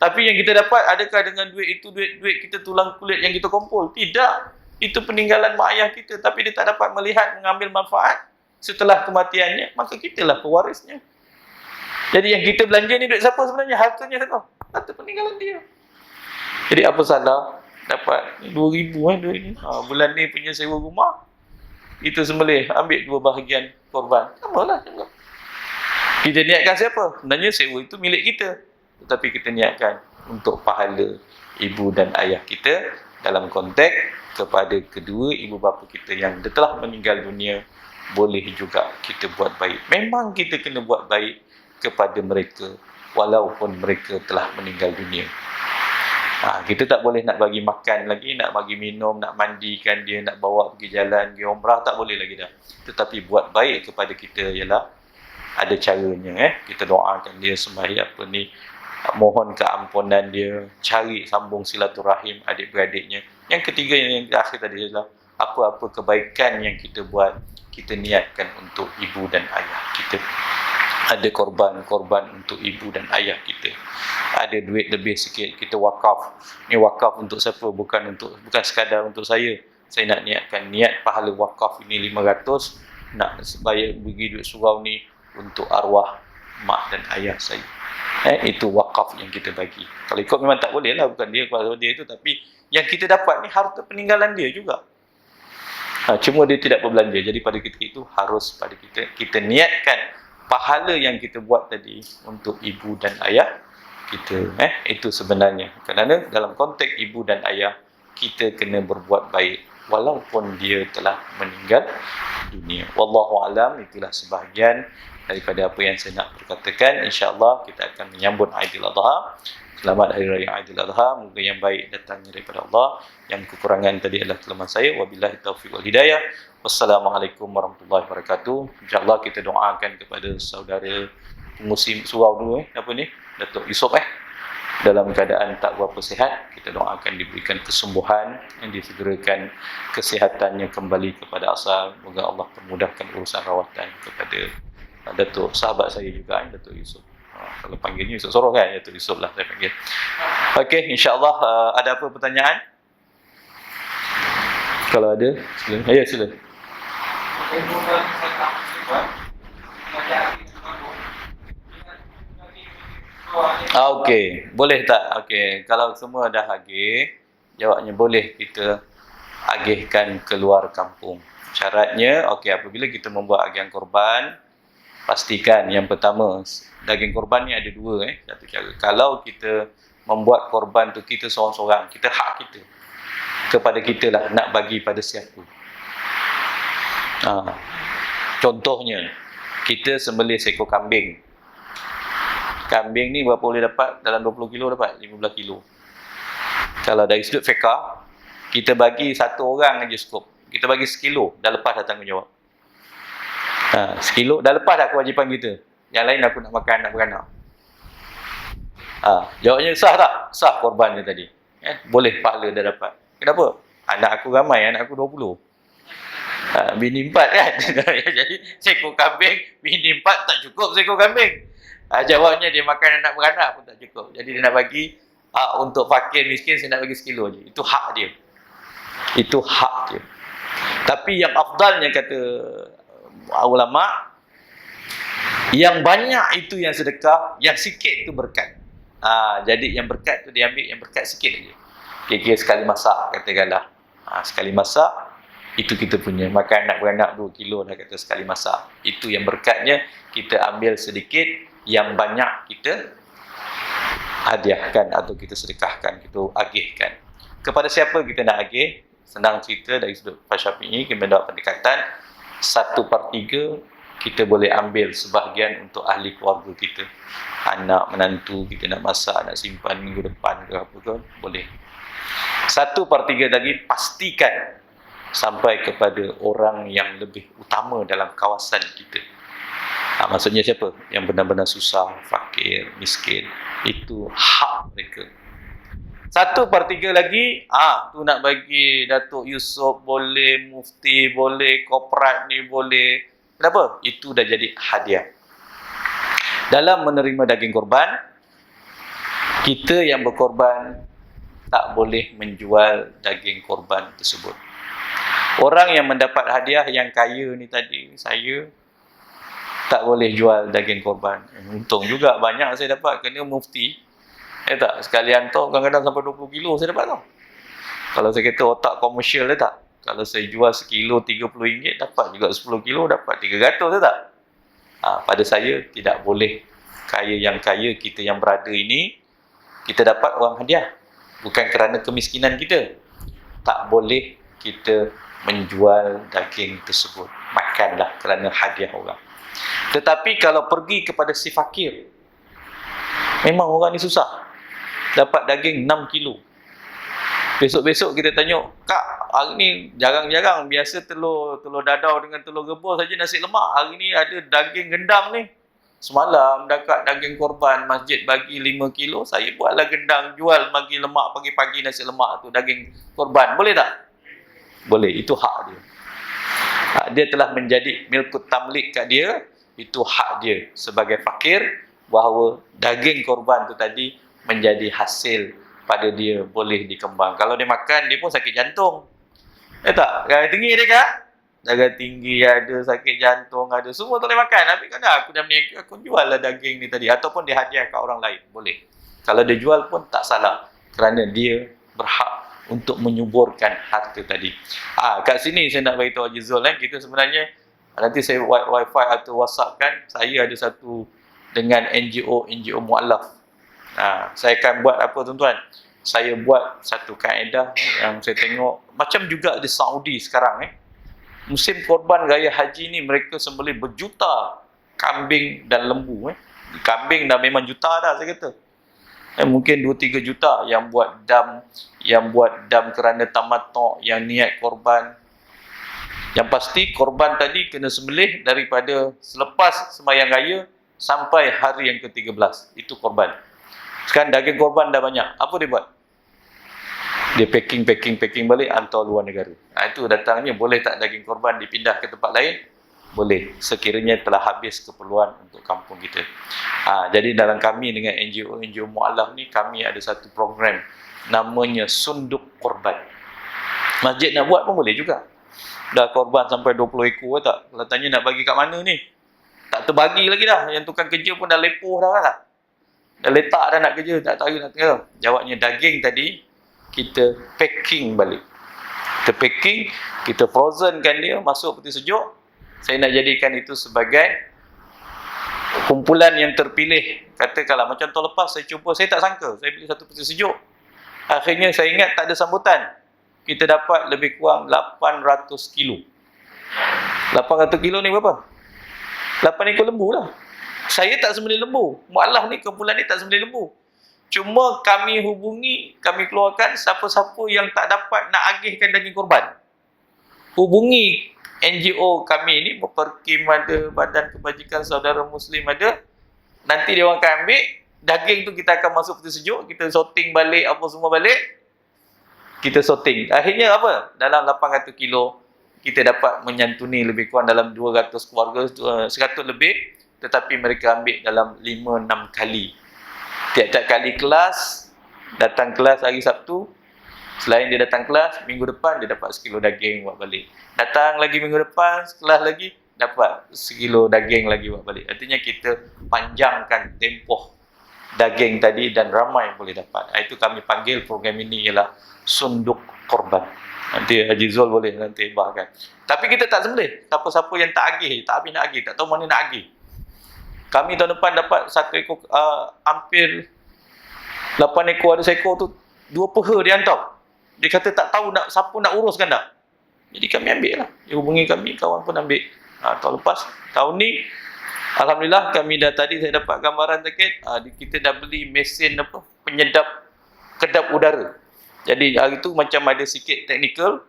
Tapi yang kita dapat, adakah dengan duit itu, duit kita tulang kulit yang kita kumpul? Tidak. Itu peninggalan mak ayah kita. Tapi dia tak dapat melihat, mengambil manfaat setelah kematiannya. Maka kitalah pewarisnya. Jadi yang kita belanja ni duit siapa sebenarnya? Hartanya siapa? Harta peninggalan dia. Jadi apa salah? Dapat 2,000 duit ni. Bulan ni punya sewa rumah. Itu sembelih. Ambil 2 bahagian korban. Samalah juga. Kita niatkan siapa? Sebenarnya sewa itu milik kita. Tetapi kita niatkan untuk pahala ibu dan ayah kita dalam konteks kepada kedua ibu bapa kita yang telah meninggal dunia. Boleh juga kita buat baik. Memang kita kena buat baik kepada mereka walaupun mereka telah meninggal dunia. Kita tak boleh nak bagi makan lagi, nak bagi minum, nak mandikan dia, nak bawa pergi jalan, pergi umrah, tak boleh lagi dah. Tetapi buat baik kepada kita ialah ada caranya. Kita doakan dia sembahyang mohon keampunan dia, cari sambung silaturahim adik-beradiknya. Yang ketiga yang terakhir tadi adalah apa-apa kebaikan yang kita buat, kita niatkan untuk ibu dan ayah kita. Ada korban untuk ibu dan ayah kita. Ada duit lebih sikit, kita wakaf. Ni wakaf untuk siapa? Bukan sekadar untuk saya. Saya nak niatkan niat pahala wakaf ini 500, nak bayar bagi duit surau ni untuk arwah mak dan ayah saya. Itu wakaf yang kita bagi. Kalau ikut memang tak boleh lah, bukan dia kepada dia itu, tapi yang kita dapat ni harta peninggalan dia juga. Cuma dia tidak berbelanja. Jadi pada ketika itu harus pada kita niatkan pahala yang kita buat tadi untuk ibu dan ayah kita. Itu sebenarnya. Kerana dalam konteks ibu dan ayah, kita kena berbuat baik walaupun dia telah meninggal dunia. Wallahu alam, itulah sebahagian daripada apa yang saya nak perkatakan. InsyaAllah kita akan menyambut Aidilladha. Selamat Hari Raya Aidilladha. Moga yang baik datangnya daripada Allah. Yang kekurangan tadi adalah kelemahan saya. Wabillahi taufiq wal hidayah. Wassalamualaikum warahmatullahi wabarakatuh. InsyaAllah kita doakan kepada saudara pengusi surau dulu, apa ni? Datuk Yusof dalam keadaan tak berapa sihat. Kita doakan diberikan kesembuhan, yang disegerakan kesihatannya kembali kepada asal. Moga Allah permudahkan urusan rawatan kepada Datuk sahabat saya juga, Datuk Yusof. Kalau panggilnya Yusof Soroh kan, Datuk Yusof lah saya panggil. Okey, insya-Allah ada apa pertanyaan? Kalau ada, silakan. Ya, silakan. Okey, boleh tak? Okey, kalau semua dah agih, jawabnya boleh kita agihkan keluar kampung. Syaratnya, okey, apabila kita membuat agihan korban, pastikan yang pertama, daging korban ni ada dua. Satu cara, kalau kita membuat korban tu kita seorang-seorang, kita hak kita kepada kita lah, nak bagi pada siapa. Contohnya, kita sembelih seekor kambing. Kambing ni berapa boleh dapat? Dalam 20 kilo dapat? 15 kilo. Kalau dari sudut fiqah, kita bagi satu orang aja cukup. Kita bagi sekilo, dah lepas dah tanggungjawab. Sekilo, dah lepas dah kewajipan kita. Yang lain aku nak makan, nak beranak. Jawabnya sah tak? Sah korban dia tadi. Boleh pahala dah dapat. Kenapa? Anak aku ramai, anak aku 20. Bini 4 kan. Jadi seekor kambing, bini 4 tak cukup seekor kambing. Jawabnya dia makan anak beranak pun tak cukup. Jadi dia nak bagi untuk fakir miskin, saya nak bagi sekilo je. Itu hak dia. Itu hak dia. Tapi yang afdalnya kata ulama, yang banyak itu yang sedekah, yang sikit itu berkat. Jadi yang berkat tu dia ambil yang berkat sikit aja. Kira-kira sekali masak katakanlah. Sekali masak itu kita punya. Makan anak beranak 2 kilo dah kata sekali masak. Itu yang berkatnya, kita ambil sedikit, yang banyak kita hadiahkan atau kita sedekahkan, kita agihkan. Kepada siapa kita nak agih? Senang cerita dari sudut Syafi'i, kita mendapat pendekatan 1/3 kita boleh ambil sebahagian untuk ahli keluarga kita. Anak, menantu, kita nak masak, nak simpan minggu depan ke apa ke, boleh. 1/3 lagi pastikan sampai kepada orang yang lebih utama dalam kawasan kita. Maksudnya siapa? Yang benar-benar susah, fakir, miskin. Itu hak mereka. 1/3 lagi, tu nak bagi Datuk Yusof boleh, mufti boleh, korporat ni boleh. Kenapa? Itu dah jadi hadiah. Dalam menerima daging korban, kita yang berkorban tak boleh menjual daging korban tersebut. Orang yang mendapat hadiah yang kaya ni tadi, saya tak boleh jual daging korban. Untung juga banyak saya dapat kena mufti. Tak, sekalian tu kadang-kadang sampai 20 kilo saya dapat tau. Kalau saya kata otak komersial dia tak. Kalau saya jual sekilo RM30, dapat juga 10 kilo, dapat 300 dia tak. Pada saya tidak boleh. Kaya yang kaya, kita yang berada ini, kita dapat wang hadiah. Bukan kerana kemiskinan kita. Tak boleh kita menjual daging tersebut. Makanlah kerana hadiah orang. Tetapi kalau pergi kepada si fakir, memang orang ni susah, dapat daging 6 kilo. Besok-besok kita tanya, Kak, hari ni jarang-jarang, biasa telur dadar dengan telur rebus saja nasi lemak. Hari ni ada daging gendang ni. Semalam dekat daging korban masjid bagi 5 kilo, saya buatlah gendang jual bagi lemak pagi-pagi nasi lemak tu daging korban. Boleh tak? Boleh, itu hak dia. Dia telah menjadi milkut tamlik kat dia, itu hak dia sebagai fakir bahawa daging korban tu tadi menjadi hasil pada dia boleh dikembang. Kalau dia makan, dia pun sakit jantung. Tak? Darah tinggi dia kak? Darah tinggi ada, sakit jantung ada, semua tak boleh makan. Tapi kan aku dah berniaga, aku jual lah daging ni tadi. Ataupun dia hadiah kat orang lain, boleh. Kalau dia jual pun tak salah. Kerana dia berhak untuk menyuburkan harta tadi. Kat sini saya nak beritahu Haji Zul, kita sebenarnya, nanti saya wifi atau WhatsApp kan, saya ada satu dengan NGO mu'alaf. Saya akan buat apa tuan-tuan? Saya buat satu kaedah yang saya tengok, macam juga di Saudi sekarang musim korban raya haji ni, mereka sembelih berjuta kambing dan lembu. Kambing dah memang juta dah saya kata. Mungkin 2-3 juta yang buat dam kerana tamattu', yang niat korban. Yang pasti korban tadi kena sembelih daripada selepas sembahyang raya sampai hari yang ke-13. Itu korban. Sekarang daging korban dah banyak. Apa dia buat? Dia packing balik hantar luar negara. Itu datangnya, boleh tak daging korban dipindah ke tempat lain? Boleh, sekiranya telah habis keperluan untuk kampung kita. Jadi dalam kami dengan NGO mu'alaf ni, kami ada satu program namanya Sunduk Korban. Masjid nak buat pun boleh juga. Dah korban sampai 20 ekor tak? Kalau tanya nak bagi kat mana ni? Tak terbagi lagi dah. Yang tukang kerja pun dah lepoh dah kan? Dah letak dah nak kerja, tak tahu nak kerja. Jawabnya daging tadi kita packing balik. Kita packing, kita frozenkan dia, masuk peti sejuk. Saya nak jadikan itu sebagai kumpulan yang terpilih. Katakanlah macam tahun lepas saya cuba, saya tak sangka, saya beli satu peti sejuk. Akhirnya saya ingat tak ada sambutan. Kita dapat lebih kurang 800 kilo. 800 kilo ni berapa? 8 ekor lembu lah. Saya tak sembelih lembu. Mu'alaf ni, kumpulan ni tak sembelih lembu. Cuma kami hubungi, kami keluarkan siapa-siapa yang tak dapat nak agihkan daging korban. Hubungi NGO kami ni, Perkim ada, Badan Kebajikan Saudara Muslim ada. Nanti dia orang akan ambil, daging tu kita akan masuk peti sejuk, kita sorting balik, apa semua balik. Kita sorting. Akhirnya apa? Dalam 800 kilo, kita dapat menyantuni lebih kurang dalam 200 keluarga, 100 lebih. Tetapi mereka ambil dalam 5-6 kali. Tiap-tiap kali kelas, datang kelas hari Sabtu, selain dia datang kelas, minggu depan dia dapat sekilo daging buat balik. Datang lagi minggu depan, kelas lagi, dapat sekilo daging lagi buat balik. Artinya kita panjangkan tempoh daging tadi dan ramai boleh dapat. Itu kami panggil program ini ialah Sunduk Korban. Nanti Haji Zul boleh nanti bahkan. Tapi kita tak sembelih. Siapa-siapa yang tak agih, tak habis nak agih, tak tahu mana nak agih. Kami tahun depan dapat 1 ekor, hampir 8 ekor, ada seekor tu 2 peha dia hantar. Dia kata tak tahu nak siapa nak uruskan dah. Jadi kami ambil lah. Dia hubungi kami, kawan pun ambil. Tahun lepas, tahun ni alhamdulillah kami dah tadi saya dapat gambaran sikit. Kita dah beli mesin penyedap kedap udara. Jadi hari tu macam ada sikit teknikal.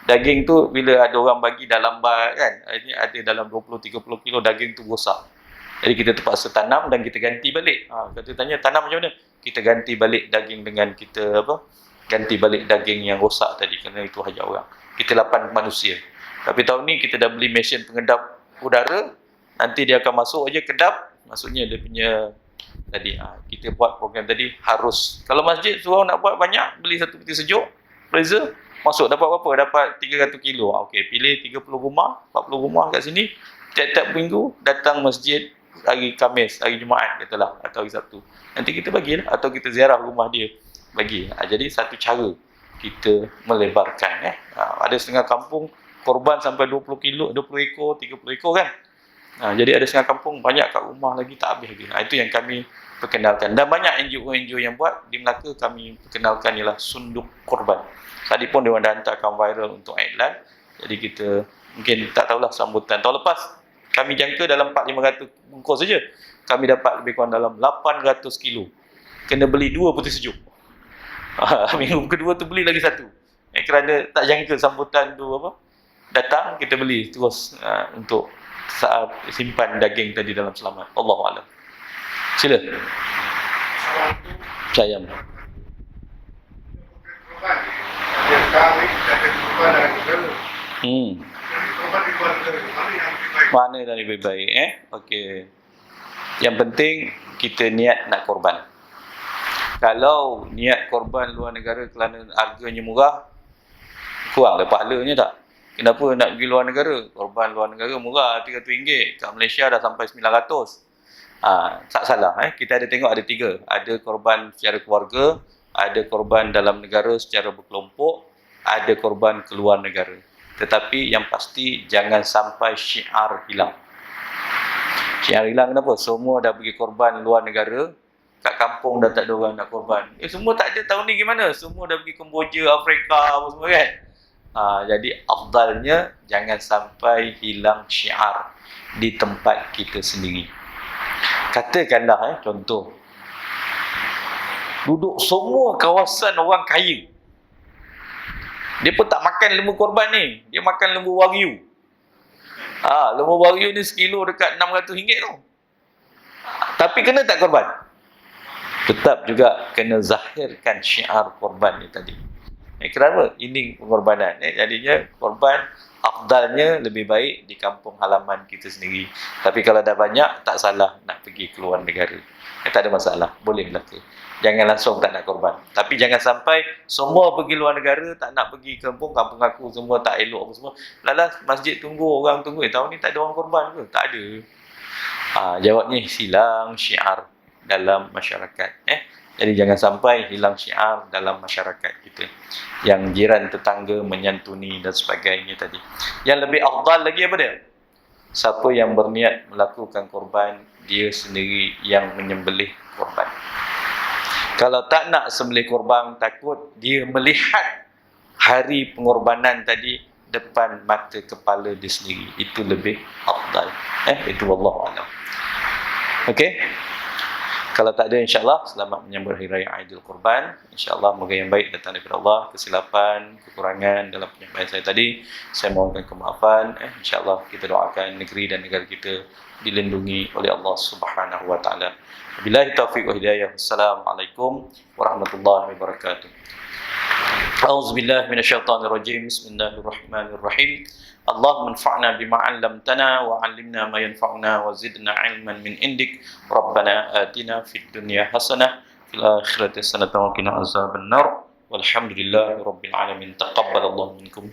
Daging tu bila ada orang bagi dah lambat kan. Ini ada dalam 20-30 kilo daging tu rosak. Jadi kita terpaksa tanam dan kita ganti balik. Kata tanya tanam macam mana? Kita ganti balik daging dengan kita ganti balik daging yang rosak tadi kerana itu hajat orang. Kita 8 manusia. Tapi tahun ni kita dah beli mesin pengedap udara. Nanti dia akan masuk aja kedap. Maksudnya dia punya tadi kita buat program tadi harus. Kalau masjid suruh nak buat banyak, beli satu peti sejuk, freezer, masuk dapat berapa? Dapat 300 kilo. Okey, pilih 30 rumah, 40 rumah kat sini. Tiap-tiap minggu datang masjid hari Khamis, hari Jumaat katalah atau hari Sabtu. Nanti kita bagilah atau kita ziarah rumah dia bagi. Jadi satu cara kita melebarkan ada setengah kampung korban sampai 20 kilo, 20 ekor, 30 ekor kan. Jadi ada setengah kampung banyak kat rumah lagi tak habis lagi. Itu yang kami perkenalkan. Dan banyak NGO yang buat di Melaka kami perkenalkan ialah Sunduk Korban. Tadi pun dia orang dah hantarkan viral untuk iklan. Jadi kita mungkin tak tahulah sambutan. Tahun lepas kami jangka dalam 400-500 bungkus saja. Kami dapat lebih kurang dalam 800 kilo. Kena beli 2 peti sejuk. Minggu kedua tu beli lagi 1. Kerana tak jangka sambutan tu datang, kita beli terus untuk saat simpan daging tadi dalam selamat. Allahu a'lam. Sila. Sayang. Dia kahwin dan berubah dari negara. Hmm. Jadi korban di luar negara, mana yang lebih baik? Mana yang lebih baik Okey. Yang penting kita niat nak korban. Kalau niat korban luar negara kerana harganya murah, kuranglah pahalanya tak? Kenapa nak pergi luar negara? Korban luar negara murah, RM300. Kat Malaysia dah sampai 900. Tak salah. Kita ada tengok ada 3. Ada korban secara keluarga, ada korban dalam negara secara berkelompok, ada korban keluar negara. Tetapi yang pasti jangan sampai syiar hilang. Syiar hilang kenapa? Semua dah pergi korban luar negara, kat kampung dah tak ada orang nak korban. Semua tak ada tahun ni gimana? Semua dah pergi Kemboja, Afrika apa semua kan? Jadi afdalnya jangan sampai hilang syiar di tempat kita sendiri. Katakanlah contoh, duduk semua kawasan orang kaya, dia pun tak makan lembu korban ni, dia makan lembu wagyu. Lembu wagyu ni sekilo dekat RM600 tau. Tapi kena tak korban? Tetap juga kena zahirkan syiar korban ni tadi. Kenapa? Ini pengorbanan. Jadinya korban afdalnya lebih baik di kampung halaman kita sendiri. Tapi kalau dah banyak, tak salah nak pergi keluar negara. Tak ada masalah. Boleh berlaku. Jangan langsung tak nak korban. Tapi jangan sampai semua pergi luar negara, tak nak pergi kampung aku semua tak elok apa semua. Lalas masjid tunggu, orang tunggu. Tahun ni tak ada orang korban ke? Tak ada. Jawabnya silang syiar dalam masyarakat. Jadi jangan sampai hilang syiar dalam masyarakat kita. Yang jiran tetangga menyantuni dan sebagainya tadi. Yang lebih afdal lagi apa dia? Siapa yang berniat melakukan korban, dia sendiri yang menyembelih korban. Kalau tak nak sembelih korban, takut dia melihat hari pengorbanan tadi depan mata kepala dia sendiri. Itu lebih afdal. Itu wallahu a'lam. Okey. Kalau tak ada, insyaAllah selamat menyambut Hari Raya Aidil Kurban. InsyaAllah moga yang baik datang daripada Allah. Kesilapan, kekurangan dalam penyampaian saya tadi, saya mohonkan kemaafan. InsyaAllah kita doakan negeri dan negara kita dilindungi oleh Allah Subhanahu wa taala. Billahi taufiq wa hidayah. Assalamualaikum warahmatullahi wabarakatuh. A'udzubillahi minasyaitonirrajim. Bismillahirrahmanirrahim. Allahumma anfa'na bima 'allamtana wa 'allimna ma yanfa'una wa zidna 'ilman min indik. Rabbana atina fid dunya hasanah fil akhirati hasanah wa qina azabannar. Walhamdulillahi rabbil alamin. Taqabbalallahu minkum.